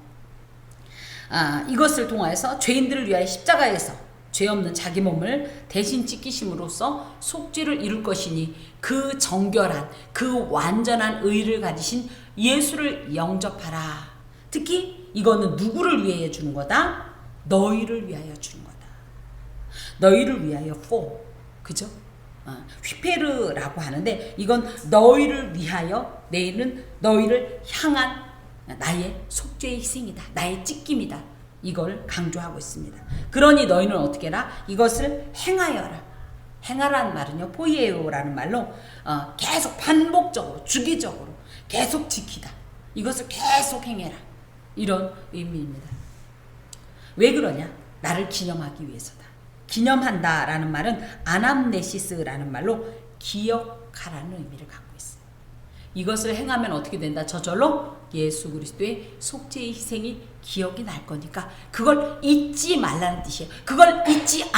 이것을 통하여서 죄인들을 위하여 십자가에서 죄 없는 자기 몸을 대신 찢기심으로써 속죄를 이룰 것이니 그 정결한, 그 완전한 의를 가지신 예수를 영접하라. 특히 이거는 누구를 위하여 주는 거다? 너희를 위하여 주는 거다. 너희를 위하여 for. 그죠? 휘페르라고 하는데 이건 너희를 위하여, 내일은 너희를 향한 나의 속죄의 희생이다. 나의 찢김이다. 이걸 강조하고 있습니다. 그러니 너희는 어떻게 해라? 이것을 행하여라. 행하라는 말은요, 포이에오라는 말로 계속 반복적으로, 주기적으로 계속 지키다. 이것을 계속 행해라. 이런 의미입니다. 왜 그러냐? 나를 기념하기 위해서다. 기념한다라는 말은 아남네시스라는 말로 기억하라는 의미를 갖고 있어요. 이것을 행하면 어떻게 된다? 저절로 예수 그리스도의 속죄의 희생이 기억이 날 거니까 그걸 잊지 말라는 뜻이에요. 그걸 잊지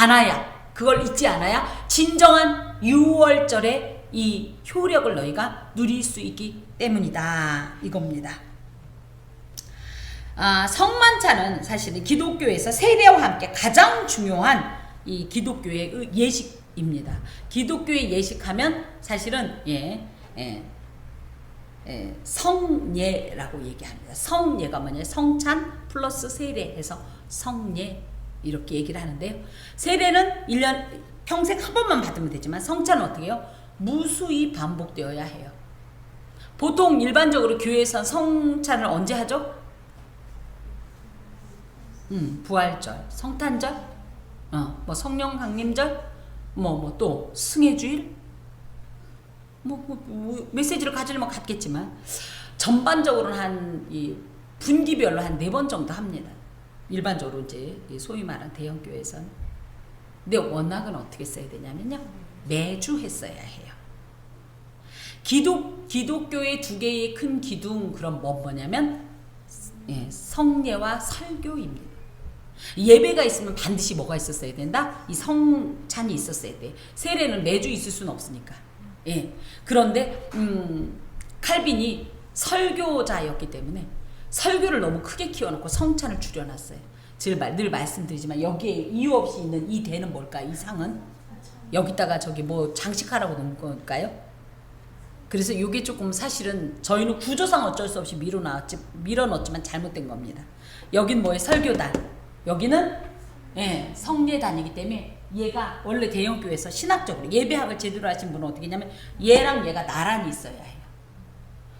않아야 진정한 유월절의 이 효력을 너희가 누릴 수 있기 때문이다. 이겁니다. 성만찬은 사실은 기독교에서 세례와 함께 가장 중요한 이 기독교의 예식입니다. 기독교의 예식하면 사실은 성예라고 얘기합니다. 성예가 뭐냐? 성찬 플러스 세례 해서 성예 이렇게 얘기를 하는데요. 세례는 1년 평생 한 번만 받으면 되지만 성찬은 어떻게 해요? 무수히 반복되어야 해요. 보통 일반적으로 교회에서 성찬을 언제 하죠? 부활절, 성탄절, 뭐 성령 강림절, 또 승회주일, 메시지를 가지려면 갖겠지만 전반적으로는 한 이 분기별로 한 4번 정도 합니다. 일반적으로 이제 소위 말하는 대형 교회에서는. 근데 워낙은 어떻게 써야 되냐면요, 매주 했어야 해요. 기독교의 두 개의 큰 기둥, 그럼 뭐냐면 성례와 설교입니다. 예배가 있으면 반드시 뭐가 있었어야 된다? 이 성찬이 있었어야 돼. 세례는 매주 있을 수는 없으니까. 그런데 칼빈이 설교자였기 때문에 설교를 너무 크게 키워놓고 성찬을 줄여놨어요. 늘 말씀드리지만 여기에 이유 없이 있는 이 대는 뭘까? 이 상은 여기다가 저기 뭐 장식하라고 놓은 걸까요? 그래서 이게 조금 사실은 저희는 구조상 어쩔 수 없이 밀어넣었지만 잘못된 겁니다. 여긴 뭐예요? 설교단. 여기는 예, 성례단이기 때문에 얘가 원래 대형교회에서 신학적으로 예배학을 제대로 하신 분은 어떻게 했냐면 얘랑 얘가 나란히 있어야 해요.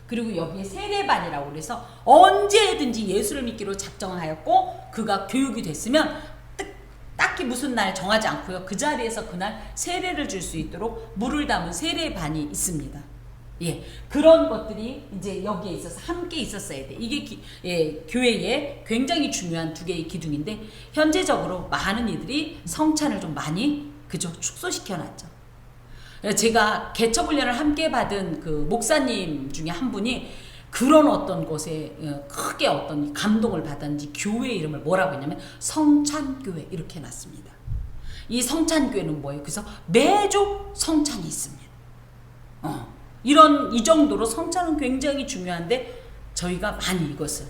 그리고 여기에 세례반이라고 그래서 언제든지 예수를 믿기로 작정하였고 그가 교육이 됐으면 딱히 무슨 날 정하지 않고요. 그 자리에서 그날 세례를 줄 수 있도록 물을 담은 세례반이 있습니다. 예, 그런 것들이 이제 여기에 있어서 함께 있었어야 돼. 이게 교회에 굉장히 중요한 두 개의 기둥인데 현재적으로 많은 이들이 성찬을 좀 많이 그저 축소시켜놨죠. 제가 개척훈련을 함께 받은 그 목사님 중에 한 분이 그런 어떤 곳에 크게 어떤 감동을 받았는지 교회 이름을 뭐라고 했냐면 성찬교회 이렇게 해놨습니다. 이 성찬교회는 뭐예요? 그래서 매주 성찬이 있습니다. 이 정도로 성찬은 굉장히 중요한데 저희가 많이 이것을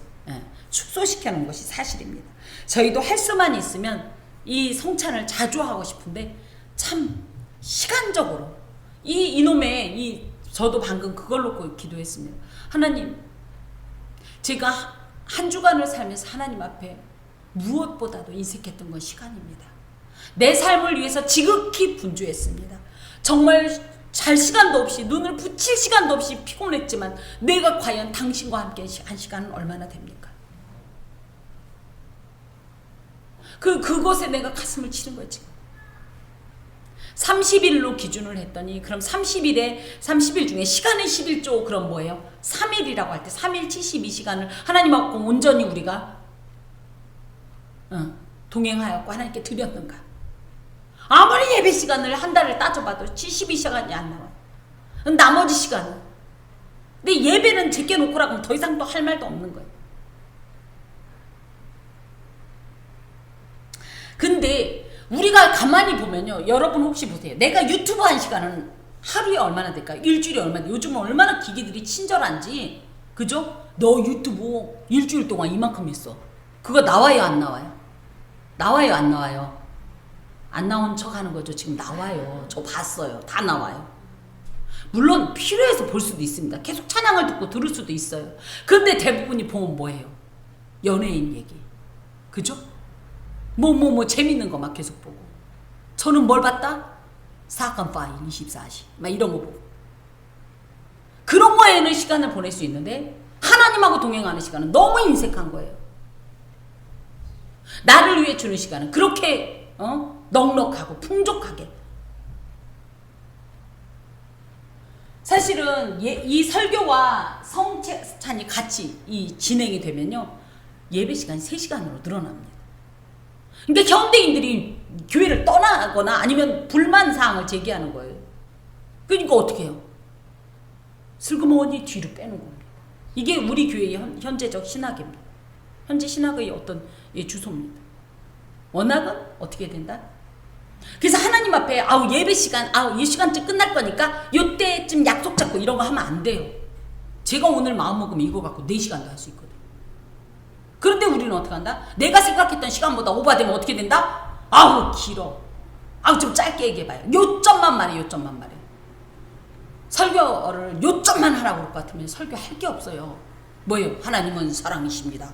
축소시켜 놓은 것이 사실입니다. 저희도 할 수만 있으면 이 성찬을 자주 하고 싶은데 참 시간적으로 저도 방금 그걸 놓고 기도했습니다. 하나님, 제가 한 주간을 살면서 하나님 앞에 무엇보다도 인색했던 건 시간입니다. 내 삶을 위해서 지극히 분주했습니다. 정말 잘 시간도 없이 눈을 붙일 시간도 없이 피곤했지만 내가 과연 당신과 함께 한 시간은 얼마나 됩니까? 그곳에 내가 가슴을 치는 거지. 30일로 기준을 했더니 그럼 30일 중에 시간은 11조 그럼 뭐예요? 3일이라고 할 때 3일 72시간을 하나님하고 온전히 우리가 동행하였고 하나님께 드렸는가? 아무리 예배 시간을 한 달을 따져봐도 72시간이 안 나와요. 나머지 시간은. 근데 예배는 제껴놓고라고 하면 더 이상 또 할 말도 없는 거예요. 근데 우리가 가만히 보면요. 여러분 혹시 보세요. 내가 유튜브 한 시간은 하루에 얼마나 될까요? 일주일에 얼마나 돼요? 요즘은 얼마나 기기들이 친절한지. 그죠? 너 유튜브 일주일 동안 이만큼 했어. 그거 나와요 안 나와요? 나와요 안 나와요? 안 나온 척 하는 거죠. 지금 나와요. 저 봤어요. 다 나와요. 물론 필요해서 볼 수도 있습니다. 계속 찬양을 듣고 들을 수도 있어요. 그런데 대부분이 보면 뭐예요? 연예인 얘기. 그죠? 뭐 재밌는 거 막 계속 보고. 저는 뭘 봤다? 사건 파일 24시 막 이런 거 보고. 그런 거에는 시간을 보낼 수 있는데 하나님하고 동행하는 시간은 너무 인색한 거예요. 나를 위해 주는 시간은 그렇게 넉넉하고 풍족하게. 사실은 이 설교와 성찬이 같이 진행이 되면요. 예배 시간이 3시간으로 늘어납니다. 그러니까 현대인들이 교회를 떠나거나 아니면 불만사항을 제기하는 거예요. 그러니까 어떻게 해요? 슬그머니 뒤로 빼는 겁니다. 이게 우리 교회의 현재적 신학입니다. 현재 신학의 어떤 주소입니다. 원학은 어떻게 된다? 그래서 하나님 앞에 예배 시간 이 시간쯤 끝날 거니까 요때쯤 약속 잡고 이런 거 하면 안 돼요. 제가 오늘 마음먹으면 이거 갖고 4시간도 할 수 있거든. 그런데 우리는 어떻게 한다? 내가 생각했던 시간보다 오버되면 어떻게 된다? 길어. 좀 짧게 얘기해봐요. 요점만 말해. 설교를 요점만 하라고 그럴 것 같으면 설교할 게 없어요. 뭐예요? 하나님은 사랑이십니다.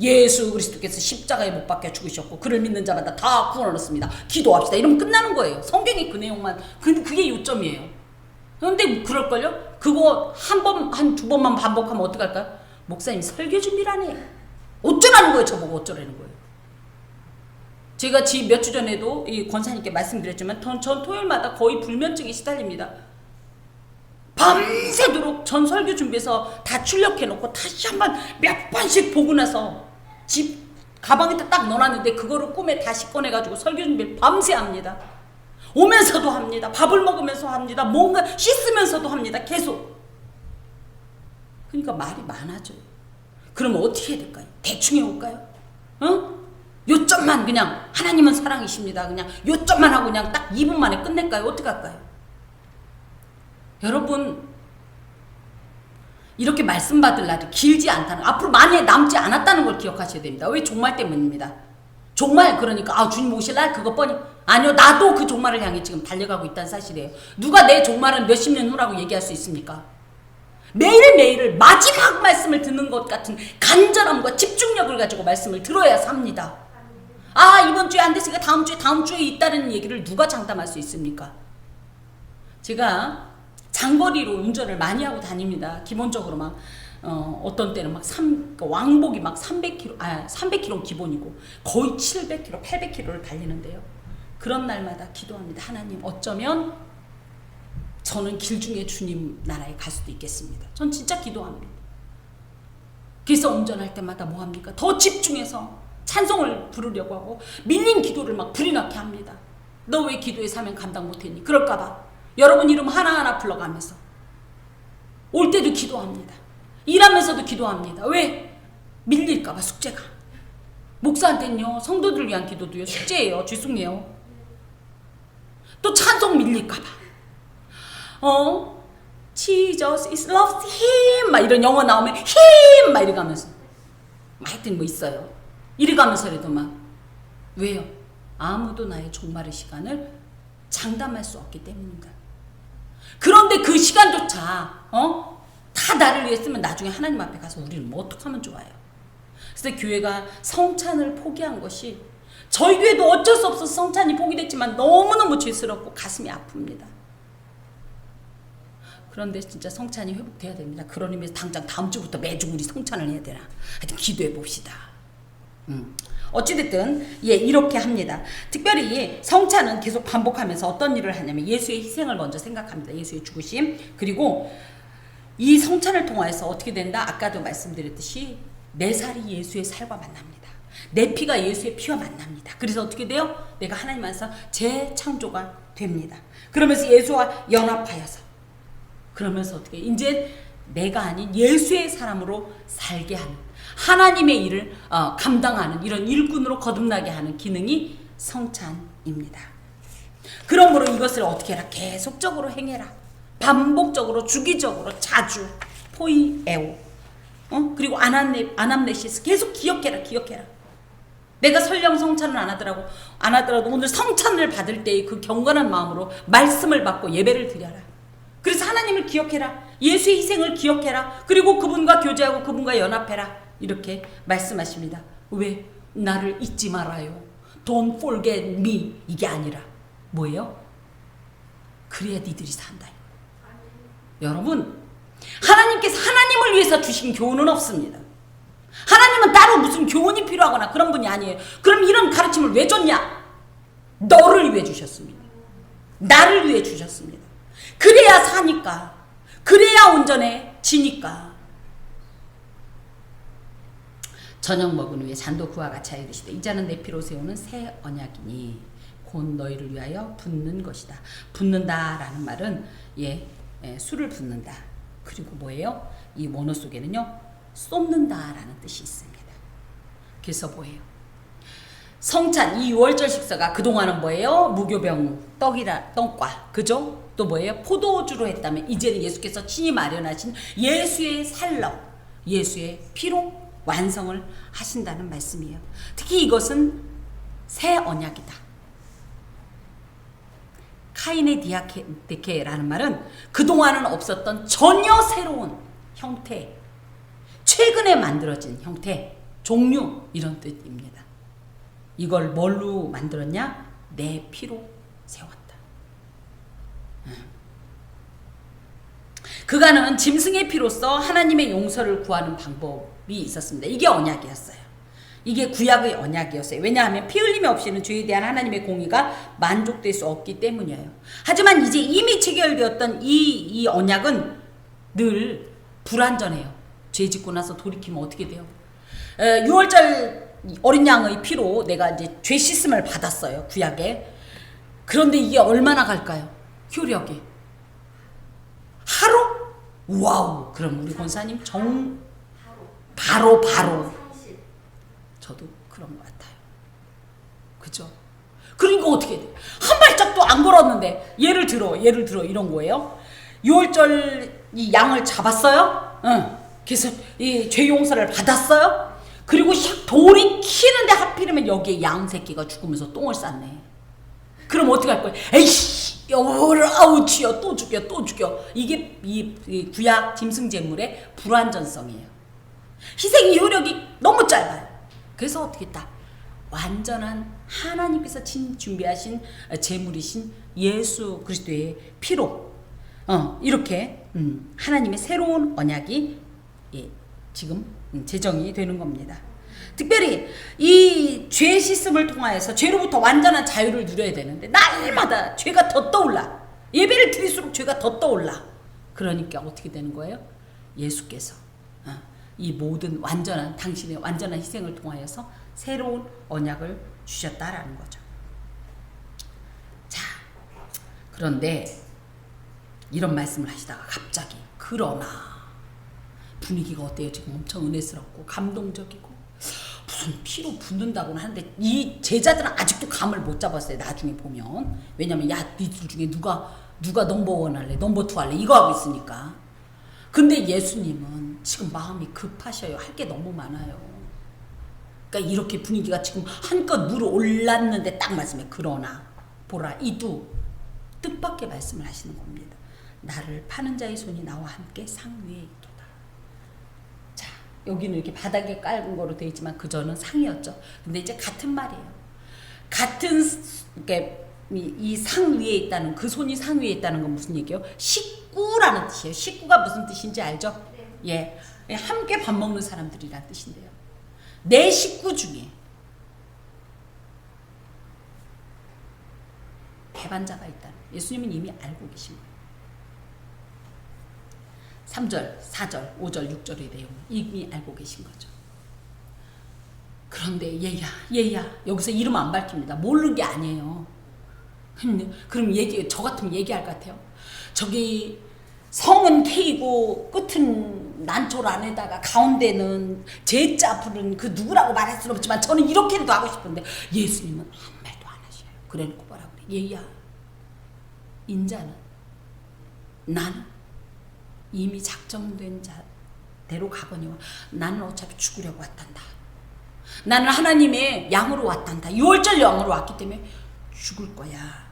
예수 그리스도께서 십자가에 못 박혀 죽으셨고 그를 믿는 자마다 다 구원을 얻습니다. 기도합시다. 이러면 끝나는 거예요. 성경이 그 내용만 그게 요점이에요. 그런데 그럴걸요? 그거 한 두 번만 반복하면 어떡할까요? 목사님 설교 준비라네. 어쩌라는 거예요? 저보고 어쩌라는 거예요? 제가 몇 주 전에도 이 권사님께 말씀드렸지만 전 토요일마다 거의 불면증에 시달립니다. 밤새도록 전 설교 준비해서 다 출력해놓고 다시 한번 몇 번씩 보고 나서 집 가방에다 딱 넣어놨는데 그거를 꿈에 다시 꺼내가지고 설교 준비를 밤새 합니다. 오면서도 합니다. 밥을 먹으면서 합니다. 뭔가 씻으면서도 합니다. 계속. 그러니까 말이 많아져요. 그러면 어떻게 해야 될까요? 대충 해올까요? 요점만 그냥 하나님은 사랑이십니다. 그냥 요점만 하고 그냥 딱 2분 만에 끝낼까요? 어떻게 할까요? 여러분 이렇게 말씀 받을 날이 길지 않다는, 앞으로 많이 남지 않았다는 걸 기억하셔야 됩니다. 왜? 종말 때문입니다. 종말, 그러니까 주님 오실 날 그것 뻔히, 아니요, 나도 그 종말을 향해 지금 달려가고 있다는 사실이에요. 누가 내 종말은 몇십 년 후라고 얘기할 수 있습니까? 매일매일을 마지막 말씀을 듣는 것 같은 간절함과 집중력을 가지고 말씀을 들어야 삽니다. 아, 이번 주에 안 됐으니까 다음 주에 있다는 얘기를 누가 장담할 수 있습니까? 제가 장거리로 운전을 많이 하고 다닙니다. 기본적으로 막 어떤 때는 막 왕복이 막 300km, 300km 기본이고 거의 700km, 800km를 달리는데요. 그런 날마다 기도합니다. 하나님, 어쩌면 저는 길 중에 주님 나라에 갈 수도 있겠습니다. 전 진짜 기도합니다. 그래서 운전할 때마다 뭐 합니까? 더 집중해서 찬송을 부르려고 하고 밀린 기도를 막 불이 나게 합니다. 너 왜 기도의 사명 감당 못했니? 그럴까봐 여러분 이름 하나하나 불러가면서 올 때도 기도합니다. 일하면서도 기도합니다. 왜? 밀릴까봐 숙제가. 목사한테는요, 성도들 위한 기도도요, 숙제예요. 죄송해요. 또 찬송 밀릴까봐. Jesus is loves him 막 이런 영어 나오면 him 막 이래가면서 하여튼 뭐 있어요. 이래가면서라도 막 왜요? 아무도 나의 종말의 시간을 장담할 수 없기 때문입니다. 그런데 그 시간조차 다 나를 위해 쓰면 나중에 하나님 앞에 가서 우리는 뭐 어떡하면 좋아요. 그래서 교회가 성찬을 포기한 것이 저희 교회도 어쩔 수 없어서 성찬이 포기됐지만 너무너무 죄스럽고 가슴이 아픕니다. 그런데 진짜 성찬이 회복돼야 됩니다. 그런 의미에서 당장 다음 주부터 매주 우리 성찬을 해야 되나. 하여튼 기도해 봅시다. 어찌됐든 이렇게 합니다. 특별히 성찬은 계속 반복하면서 어떤 일을 하냐면 예수의 희생을 먼저 생각합니다. 예수의 죽으심. 그리고 이 성찬을 통하여서 어떻게 된다? 아까도 말씀드렸듯이 내 살이 예수의 살과 만납니다. 내 피가 예수의 피와 만납니다. 그래서 어떻게 돼요? 내가 하나님 안에서 재창조가 됩니다. 그러면서 예수와 연합하여서 그러면서 어떻게 이제 내가 아닌 예수의 사람으로 살게 하는 하나님의 일을 감당하는 이런 일꾼으로 거듭나게 하는 기능이 성찬입니다. 그러므로 이것을 어떻게 해라? 계속적으로 행해라. 반복적으로, 주기적으로, 자주 포이에오. 그리고 아남네시스 계속 기억해라. 내가 설령 성찬을 안 하더라도 오늘 성찬을 받을 때의 그 경건한 마음으로 말씀을 받고 예배를 드려라. 그래서 하나님을 기억해라. 예수의 희생을 기억해라. 그리고 그분과 교제하고 그분과 연합해라. 이렇게 말씀하십니다. 왜? 나를 잊지 말아요. Don't forget me. 이게 아니라 뭐예요? 그래야 니들이 산다. 여러분, 하나님께서 하나님을 위해서 주신 교훈은 없습니다. 하나님은 따로 무슨 교훈이 필요하거나 그런 분이 아니에요. 그럼 이런 가르침을 왜 줬냐? 너를 위해 주셨습니다. 나를 위해 주셨습니다. 그래야 사니까. 그래야 온전해지니까. 저녁 먹은 후에 잔도 그와 같이 하여 이르시되 이자는 내 피로 세우는 새 언약이니 곧 너희를 위하여 붓는 것이다. 붓는다라는 말은 술을 붓는다. 그리고 뭐예요? 이 원어 속에는요, 쏟는다라는 뜻이 있습니다. 그래서 뭐예요? 성찬, 이 6월절 식사가 그동안은 뭐예요? 무교병 떡과, 그죠? 또 뭐예요? 포도주로 했다면 이제는 예수께서 친히 마련하신 예수의 살로, 예수의 피로 완성을 하신다는 말씀이에요. 특히 이것은 새 언약이다. 카이네 디아케라는 말은 그동안은 없었던 전혀 새로운 형태, 최근에 만들어진 형태, 종류 이런 뜻입니다. 이걸 뭘로 만들었냐? 내 피로 세웠다. 그가는 짐승의 피로써 하나님의 용서를 구하는 방법이 있었습니다. 이게 언약이었어요. 이게 구약의 언약이었어요. 왜냐하면 피 흘림 없이는 죄에 대한 하나님의 공의가 만족될 수 없기 때문이에요. 하지만 이제 이미 체결되었던 이 언약은 늘 불완전해요. 죄 짓고 나서 돌이키면 어떻게 돼요? 6월절 어린 양의 피로 내가 이제 죄 씻음을 받았어요. 구약에. 그런데 이게 얼마나 갈까요? 효력이. 하루? 와우. 그럼 우리 권사님 바로. 저도 그런 것 같아요. 그죠? 그러니까 어떻게 돼? 한 발짝도 안 걸었는데 예를 들어 이런 거예요. 6월절 이 양을 잡았어요. 그래서 이 죄 용서를 받았어요. 그리고 돌이키는데 하필이면 여기에 양 새끼가 죽으면서 똥을 쌌네. 그럼 어떻게 할 거예요? 에이씨, 아우 주여, 또 죽여, 또 죽여. 이게 이 구약 짐승제물의 불완전성이에요. 희생 효력이 너무 짧아요. 그래서 어떻게 했다? 완전한 하나님께서 준비하신 제물이신 예수 그리스도의 피로 이렇게 하나님의 새로운 언약이 지금 제정이 되는 겁니다. 특별히 이 죄 씻음을 통하여서 죄로부터 완전한 자유를 누려야 되는데 날마다 죄가 더 떠올라. 예배를 드릴수록 죄가 더 떠올라. 그러니까 어떻게 되는 거예요? 예수께서 이 모든 완전한 당신의 완전한 희생을 통하여서 새로운 언약을 주셨다라는 거죠. 자, 그런데 이런 말씀을 하시다가 갑자기 그러나 분위기가 어때요? 지금 엄청 은혜스럽고 감동적이고 무슨 피로 붓는다고는 하는데 이 제자들은 아직도 감을 못 잡았어요. 나중에 보면. 왜냐면 야 니들 중에 누가 넘버1 할래? 넘버2 할래? 이거 하고 있으니까. 근데 예수님은 지금 마음이 급하셔요. 할 게 너무 많아요. 그러니까 이렇게 분위기가 지금 한껏 물어 올랐는데 딱 말씀해. 그러나 보라 이도 뜻밖의 말씀을 하시는 겁니다. 나를 파는 자의 손이 나와 함께 상 위에 있도다. 자, 여기는 이렇게 바닥에 깔은 거로 되어 있지만 그저는 상이었죠. 근데 이제 같은 말이에요. 같은 이 상 위에 있다는 그 손이 상 위에 있다는 건 무슨 얘기예요? 식구라는 뜻이에요. 식구가 무슨 뜻인지 알죠? 예, 함께 밥 먹는 사람들이란 뜻인데요. 내 식구 중에 배반자가 있다는 예수님은 이미 알고 계신 거예요. 3절, 4절, 5절, 6절의 내용을 이미 알고 계신 거죠. 그런데 얘야 여기서 이름 안 밝힙니다. 모르는 게 아니에요. 그럼 저 같으면 얘기할 것 같아요. 저기 성은 K고 끝은 난초를 안에다가 가운데는 제자 부른 그 누구라고 말할 수는 없지만 저는 이렇게도 하고 싶은데 예수님은 한 말도 안 하셔요. 그래놓고 뭐라고 그래? 얘야 인자는 나는 이미 작정된 자대로 가거니와 나는 어차피 죽으려고 왔단다. 나는 하나님의 양으로 왔단다. 유월절 양으로 왔기 때문에 죽을 거야.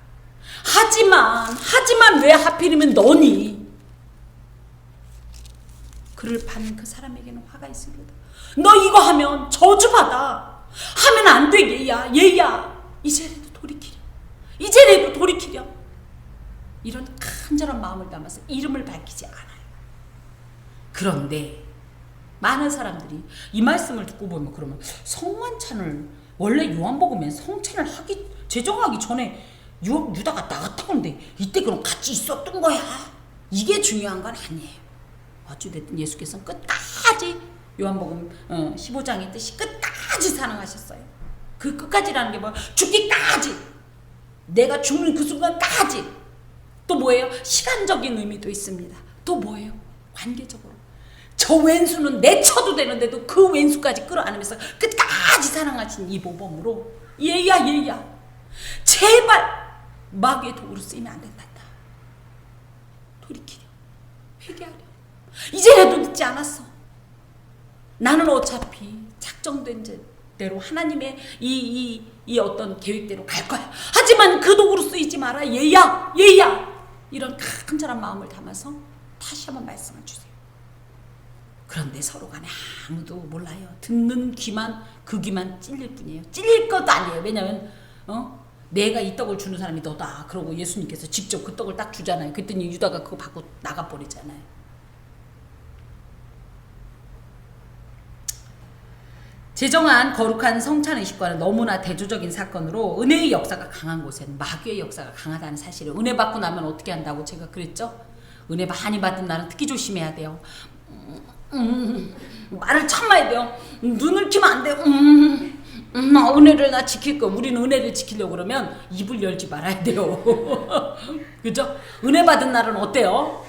하지만 왜 하필이면 너니? 그를 파는 그 사람에게는 화가 있으리로다. 너 이거 하면 저주받아. 하면 안 돼 얘야. 이제라도 돌이키려. 이런 간절한 마음을 담아서 이름을 밝히지 않아요. 그런데 많은 사람들이 이 말씀을 듣고 보면 그러면 성만찬을 원래 요한복음엔 성찬을 제정하기 전에 유다가 나갔다 오는데 이때 그럼 같이 있었던 거야. 이게 중요한 건 아니에요. 어찌됐든 예수께서는 끝까지 요한복음 15장의 뜻이 끝까지 사랑하셨어요. 그 끝까지라는 게 뭐야? 죽기까지. 내가 죽는 그 순간까지. 또 뭐예요? 시간적인 의미도 있습니다. 또 뭐예요? 관계적으로. 저 왼수는 내쳐도 되는데도 그 왼수까지 끌어안으면서 끝까지 사랑하신 이 모범으로 얘야 제발 마귀의 도구로 쓰이면 안 된단다. 돌이키려. 회개하려. 이제라도 늦지 않았어. 나는 어차피 작정된 대로 하나님의 이 어떤 계획대로 갈 거야. 하지만 그 도구로 쓰이지 마라. 얘야 이런 간절한 마음을 담아서 다시 한번 말씀을 주세요. 그런데 서로 간에 아무도 몰라요. 듣는 귀만 그 귀만 찔릴 뿐이에요. 찔릴 것도 아니에요. 왜냐면 내가 이 떡을 주는 사람이 너다. 그러고 예수님께서 직접 그 떡을 딱 주잖아요. 그랬더니 유다가 그거 받고 나가버리잖아요. 제정한 거룩한 성찬의식과는 너무나 대조적인 사건으로 은혜의 역사가 강한 곳에는 마귀의 역사가 강하다는 사실을 은혜 받고 나면 어떻게 한다고 제가 그랬죠? 은혜 많이 받은 날은 특히 조심해야 돼요. 말을 참아야 돼요. 눈을 키면 안 돼요. 은혜를 나 지킬 거. 우리는 은혜를 지키려고 그러면 입을 열지 말아야 돼요. 그죠? 은혜 받은 날은 어때요?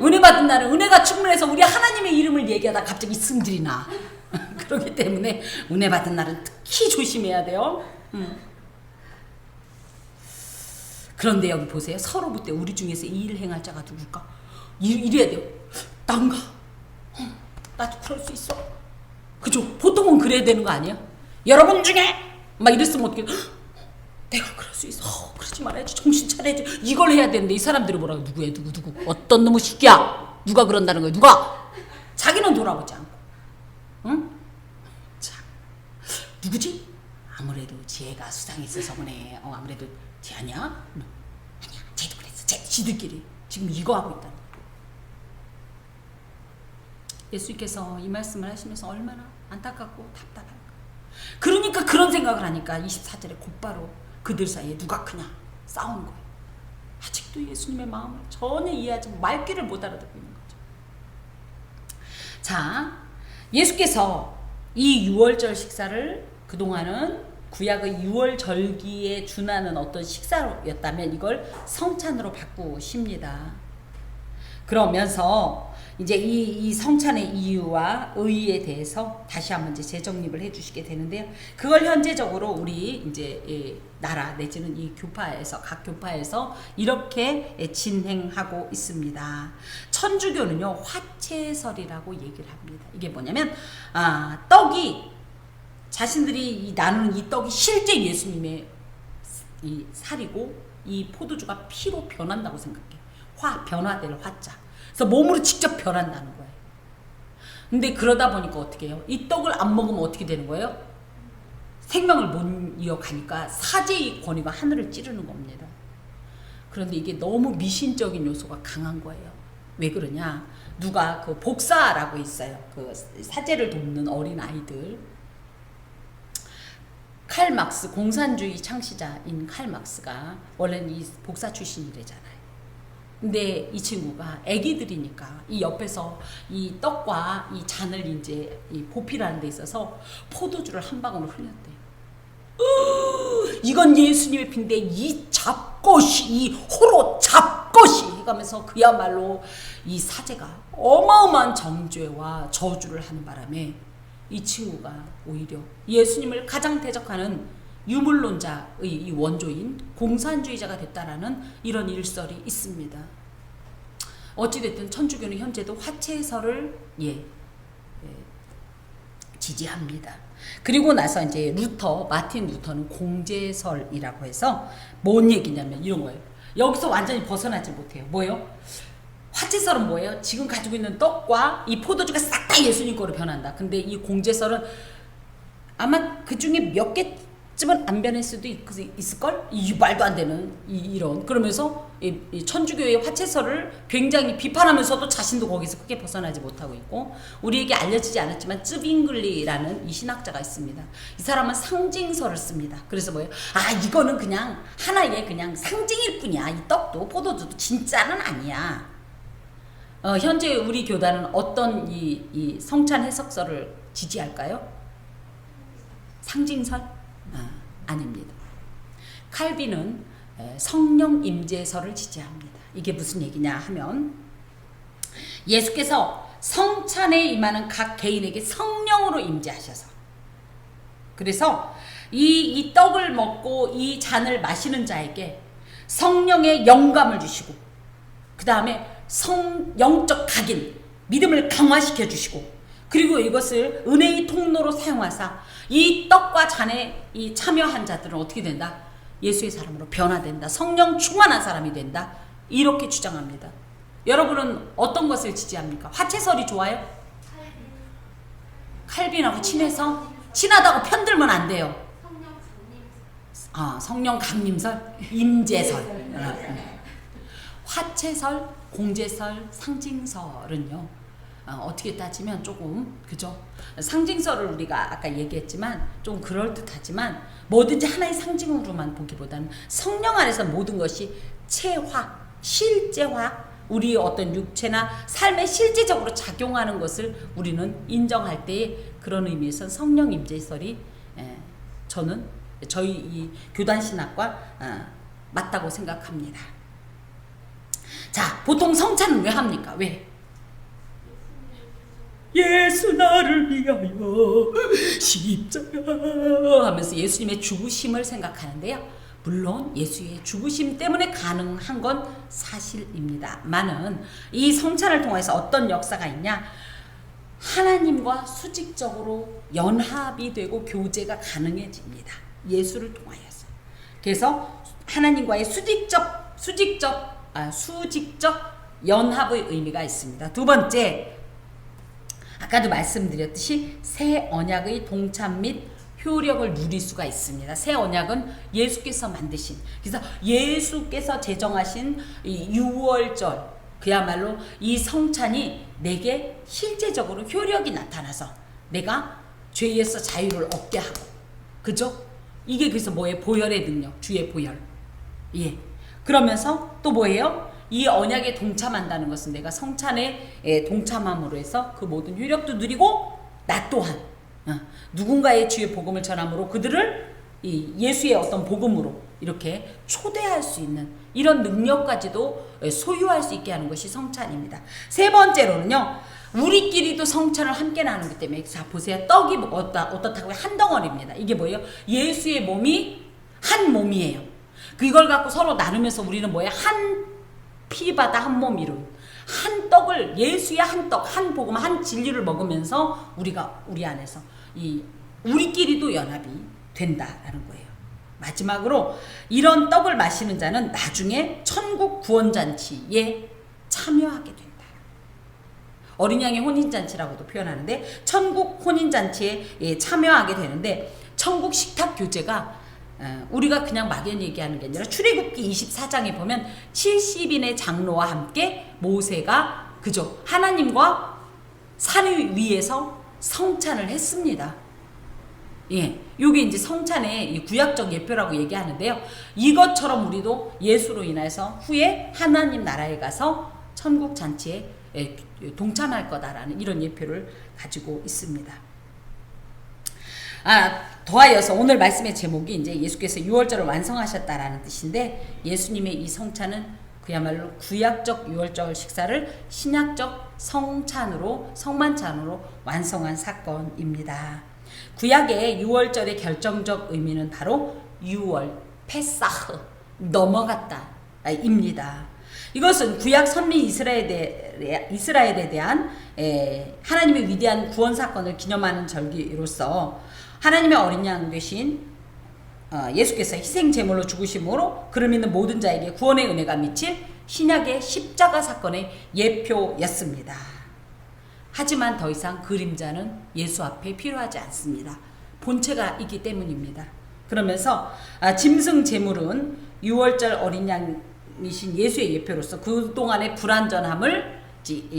은혜 받은 날은 은혜가 충만해서 우리 하나님의 이름을 얘기하다 갑자기 승질이 나. 그렇기 때문에 은혜 받은 날은 특히 조심해야 돼요. 그런데 여기 보세요. 서로부터 우리 중에서 이 일을 행할 자가 누굴까? 이래야 돼요. 난가? 나도 그럴 수 있어. 그죠? 보통은 그래야 되는 거 아니에요? 여러분 중에 막 이랬으면 어떻게 내가 그럴 수 있어. 그러지 말아야지. 정신 차려야지. 이걸 해야 되는데 이 사람들이 뭐라고 누구야 누구 어떤 놈의 새끼야. 누가 그런다는 거야. 누가. 자기는 돌아보지 않고. 응? 자, 누구지? 아무래도 지혜가 수상이 있어서 그래. 아무래도 쟤 아니야? 아니야. 쟤도 그랬어. 지들끼리 지금 이거 하고 있다. 예수님께서 이 말씀을 하시면서 얼마나 안타깝고 답답할까. 그러니까 그런 생각을 하니까 24절에 곧바로 그들 사이에 누가 크냐 싸우는 거예요. 아직도 예수님의 마음을 전혀 이해하지 말귀를 못 알아듣고 있는 거죠. 자, 예수께서 이 유월절 식사를 그동안은 구약의 유월절기에 준하는 어떤 식사였다면 이걸 성찬으로 바꾸십니다. 그러면서 이제 이 성찬의 이유와 의의에 대해서 다시 한번 이제 재정립을 해주시게 되는데요. 그걸 현재적으로 우리 이제 나라 내지는 이 교파에서 각 교파에서 이렇게 진행하고 있습니다. 천주교는요 화채설이라고 얘기를 합니다. 이게 뭐냐면 떡이 자신들이 나누는 이 떡이 실제 예수님의 이 살이고 이 포도주가 피로 변한다고 생각해. 변화될 화자. 그래서 몸으로 직접 변한다는 거예요. 근데 그러다 보니까 어떻게 해요? 이 떡을 안 먹으면 어떻게 되는 거예요? 생명을 못 이어가니까 사제의 권위가 하늘을 찌르는 겁니다. 그런데 이게 너무 미신적인 요소가 강한 거예요. 왜 그러냐? 누가 그 복사라고 있어요. 그 사제를 돕는 어린 아이들. 칼 막스, 공산주의 창시자인 칼 막스가 원래는 이 복사 출신이래잖아요. 근데 이 친구가 애기들이니까 이 옆에서 이 떡과 이 잔을 이제 이 보필하는 데 있어서 포도주를 한 방울 흘렸대요. 이건 예수님의 피인데 이 잡것이 이 호로 잡것이 해가면서 그야말로 이 사제가 어마어마한 정죄와 저주를 하는 바람에 이 친구가 오히려 예수님을 가장 대적하는 유물론자의 이 원조인 공산주의자가 됐다라는 이런 일설이 있습니다. 어찌됐든 천주교는 현재도 화채설을 지지합니다. 그리고 나서 이제 마틴 루터는 공제설이라고 해서 뭔 얘기냐면 이런 거예요. 여기서 완전히 벗어나지 못해요. 뭐예요? 화채설은 뭐예요? 지금 가지고 있는 떡과 이 포도주가 싹 다 예수님 거로 변한다. 근데 이 공제설은 아마 그 중에 몇 개쯤은 안 변할 수도 있을걸? 이 말도 안 되는 이런. 그러면서 이 천주교의 화채설을 굉장히 비판하면서도 자신도 거기서 크게 벗어나지 못하고 있고, 우리에게 알려지지 않았지만 쯔빙글리라는 이 신학자가 있습니다. 이 사람은 상징설을 씁니다. 그래서 뭐예요? 이거는 그냥 하나의 그냥 상징일 뿐이야. 이 떡도 포도주도 진짜는 아니야. 현재 우리 교단은 어떤 이 성찬 해석설을 지지할까요? 상징설? 아닙니다. 칼빈은 성령 임재설을 지지합니다. 이게 무슨 얘기냐 하면 예수께서 성찬에 임하는 각 개인에게 성령으로 임재하셔서, 그래서 이 떡을 먹고 이 잔을 마시는 자에게 성령의 영감을 주시고, 그 다음에 영적 각인, 믿음을 강화시켜 주시고, 그리고 이것을 은혜의 통로로 사용하사 이 떡과 잔에 이 참여한 자들은 어떻게 된다? 예수의 사람으로 변화된다. 성령 충만한 사람이 된다. 이렇게 주장합니다. 여러분은 어떤 것을 지지합니까? 화채설이 좋아요? 칼빈하고 친해서? 친하다고 편들면 안 돼요. 성령 강림설, 임재설. 화채설, 공제설, 상징설은요, 어떻게 따지면 조금, 그죠? 상징설을 우리가 아까 얘기했지만 좀 그럴듯하지만 뭐든지 하나의 상징으로만 보기보다는 성령 안에서 모든 것이 체화, 실제화, 우리의 어떤 육체나 삶에 실제적으로 작용하는 것을 우리는 인정할 때에 그런 의미에서 성령 임재설이 저는 저희 이 교단 신학과 맞다고 생각합니다. 자, 보통 성찬은 왜 합니까? 왜? 예수 나를 위하여 십자가 하면서 예수님의 죽으심을 생각하는데요. 물론 예수의 죽으심 때문에 가능한 건 사실입니다만은 이 성찬을 통해서 어떤 역사가 있냐? 하나님과 수직적으로 연합이 되고 교제가 가능해집니다. 예수를 통하여서. 그래서 하나님과의 수직적 연합의 의미가 있습니다. 두 번째, 아까도 말씀드렸듯이 새 언약의 동참 및 효력을 누릴 수가 있습니다. 새 언약은 예수께서 만드신, 그래서 예수께서 제정하신 이 유월절, 그야말로 이 성찬이 내게 실제적으로 효력이 나타나서 내가 죄에서 자유를 얻게 하고, 그죠? 이게 그래서 뭐예요? 보혈의 능력, 주의 보혈. 예. 그러면서 또 뭐예요? 이 언약에 동참한다는 것은 내가 성찬에 동참함으로 해서 그 모든 효력도 누리고, 나 또한 누군가의 주의 복음을 전함으로 그들을 이 예수의 어떤 복음으로 이렇게 초대할 수 있는 이런 능력까지도 소유할 수 있게 하는 것이 성찬입니다. 세 번째로는요, 우리끼리도 성찬을 함께 나누기 때문에, 자 보세요. 떡이 어떻다고요? 한 덩어리입니다. 이게 뭐예요? 예수의 몸이 한 몸이에요. 그걸 갖고 서로 나누면서 우리는 뭐예요? 한 피바다 한 몸 이룬 한 떡을, 예수의 한 떡, 한 복음, 한 진리를 먹으면서 우리가 우리 안에서 이 우리끼리도 연합이 된다라는 거예요. 마지막으로 이런 떡을 마시는 자는 나중에 천국 구원잔치에 참여하게 된다. 어린 양의 혼인잔치라고도 표현하는데, 천국 혼인잔치에 참여하게 되는데, 천국 식탁 교제가 우리가 그냥 막연히 얘기하는 게 아니라 출애굽기 24장에 보면 70인의 장로와 함께 모세가 그죠, 하나님과 산 위에서 성찬을 했습니다. 예, 요게 이제 성찬의 구약적 예표라고 얘기하는데요. 이것처럼 우리도 예수로 인해서 후에 하나님 나라에 가서 천국 잔치에 동참할 거다라는 이런 예표를 가지고 있습니다. 더하여서 오늘 말씀의 제목이 이제 예수께서 유월절을 완성하셨다라는 뜻인데, 예수님의 이 성찬은 그야말로 구약적 유월절 식사를 신약적 성만찬으로 완성한 사건입니다. 구약의 유월절의 결정적 의미는 바로 유월, 페사흐, 넘어갔다입니다. 이것은 구약 선민 이스라엘에 대한 하나님의 위대한 구원 사건을 기념하는 절기로서 하나님의 어린 양 되신 예수께서 희생 제물로 죽으심으로 그를 믿는 모든 자에게 구원의 은혜가 미칠 신약의 십자가 사건의 예표였습니다. 하지만 더 이상 그림자는 예수 앞에 필요하지 않습니다. 본체가 있기 때문입니다. 그러면서 짐승 제물은 유월절 어린 양이신 예수의 예표로서 그동안의 불완전함을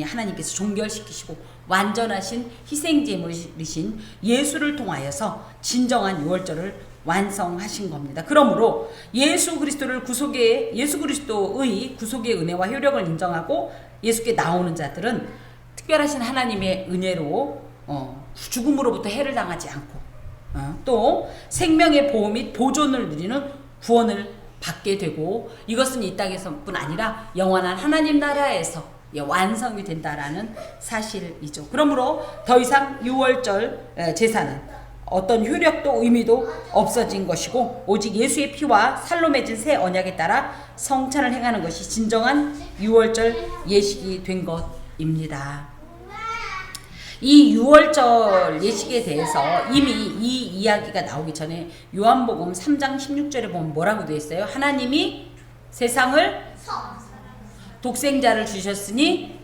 하나님께서 종결시키시고 완전하신 희생제물이신 예수를 통하여서 진정한 유월절을 완성하신 겁니다. 그러므로 예수 그리스도의 구속의 은혜와 효력을 인정하고 예수께 나오는 자들은 특별하신 하나님의 은혜로 죽음으로부터 해를 당하지 않고 또 생명의 보호 및 보존을 누리는 구원을 받게 되고, 이것은 이 땅에서뿐 아니라 영원한 하나님 나라에서 완성이 된다라는 사실이죠. 그러므로 더 이상 유월절 제사는 어떤 효력도 의미도 없어진 것이고, 오직 예수의 피와 살로 맺은 새 언약에 따라 성찬을 행하는 것이 진정한 유월절 예식이 된 것입니다. 이 유월절 예식에 대해서 이미 이 이야기가 나오기 전에 요한복음 3장 16절에 보면 뭐라고 되어 있어요? 하나님이 세상을 독생자를 주셨으니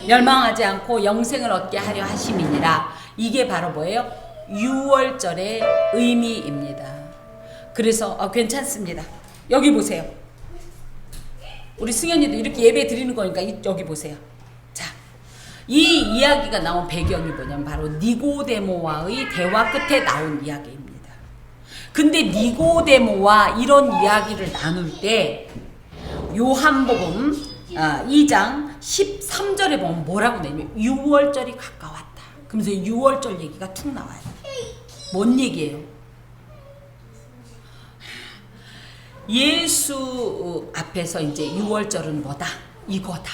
멸망하지 않고 영생을 얻게 하려 하심이니라. 이게 바로 뭐예요? 유월절의 의미입니다. 그래서 괜찮습니다. 여기 보세요. 우리 승현이도 이렇게 예배 드리는 거니까 여기 보세요. 자, 이 이야기가 나온 배경이 뭐냐면 바로 니고데모와의 대화 끝에 나온 이야기입니다. 근데 니고데모와 이런 이야기를 나눌 때 요한복음 2장 13절에 보면 뭐라고 되냐면 유월절이 가까웠다. 그러면서 유월절 얘기가 툭 나와요. 뭔 얘기예요? 예수 앞에서 이제 유월절은 뭐다? 이거다.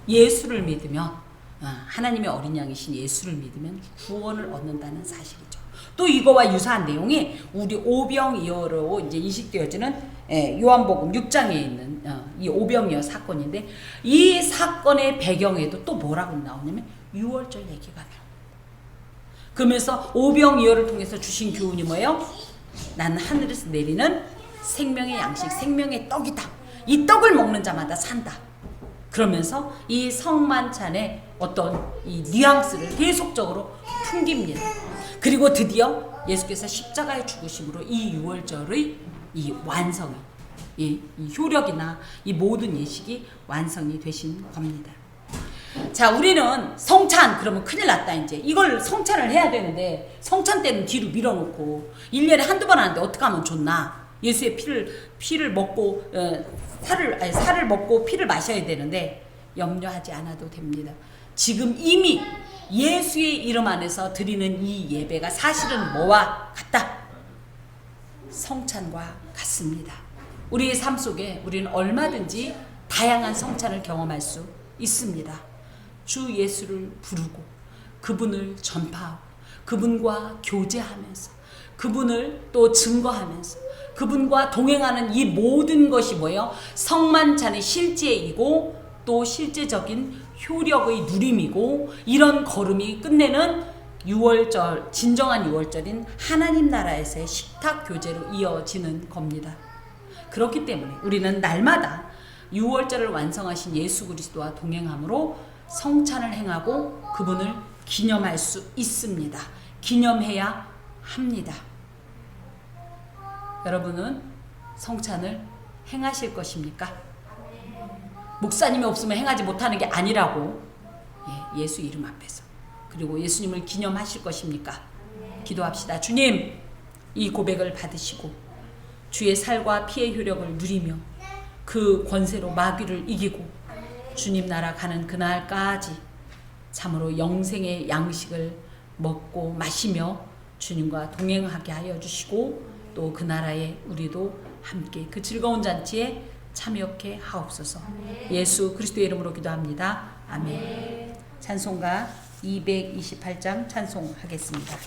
예수를 믿으면 하나님의 어린 양이신 예수를 믿으면 구원을 얻는다는 사실이죠. 또 이거와 유사한 내용이 우리 오병이어로 이제 인식되어지는 요한복음 6장에 있는 이 오병이어 사건인데, 이 사건의 배경에도 또 뭐라고 나오냐면 유월절 얘기가 나옵니다. 그러면서 오병이어를 통해서 주신 교훈이 뭐예요? 난 하늘에서 내리는 생명의 양식, 생명의 떡이다. 이 떡을 먹는 자마다 산다. 그러면서 이 성만찬의 어떤 이 뉘앙스를 계속적으로 풍깁니다. 그리고 드디어 예수께서 십자가의 죽으심으로 이 유월절의 이 완성이, 이 효력이나 이 모든 예식이 완성이 되신 겁니다. 자, 우리는 성찬 그러면 큰일 났다. 이제 이걸 성찬을 해야 되는데 성찬 때는 뒤로 밀어놓고 1년에 한두 번 하는데 어떻게 하면 좋나? 예수의 피를 먹고 살을 먹고 피를 마셔야 되는데 염려하지 않아도 됩니다. 지금 이미 예수의 이름 안에서 드리는 이 예배가 사실은 뭐와 같다? 성찬과 같습니다. 우리의 삶 속에 우리는 얼마든지 다양한 성찬을 경험할 수 있습니다. 주 예수를 부르고 그분을 전파하고 그분과 교제하면서 그분을 또 증거하면서 그분과 동행하는 이 모든 것이 뭐예요? 성만찬의 실제이고 또 실제적인 효력의 누림이고 이런 걸음이 끝내는 유월절, 진정한 유월절인 하나님 나라에서의 식탁 교제로 이어지는 겁니다. 그렇기 때문에 우리는 날마다 유월절을 완성하신 예수 그리스도와 동행함으로 성찬을 행하고 그분을 기념할 수 있습니다. 기념해야 합니다. 여러분은 성찬을 행하실 것입니까? 목사님이 없으면 행하지 못하는 게 아니라고, 예수 이름 앞에서. 그리고 예수님을 기념하실 것입니까? 기도합시다. 주님, 이 고백을 받으시고 주의 살과 피의 효력을 누리며 그 권세로 마귀를 이기고 주님 나라 가는 그날까지 참으로 영생의 양식을 먹고 마시며 주님과 동행하게 하여 주시고 또 그 나라에 우리도 함께 그 즐거운 잔치에 참여케 하옵소서. 예수 그리스도의 이름으로 기도합니다. 아멘. 찬송가 228장 찬송하겠습니다.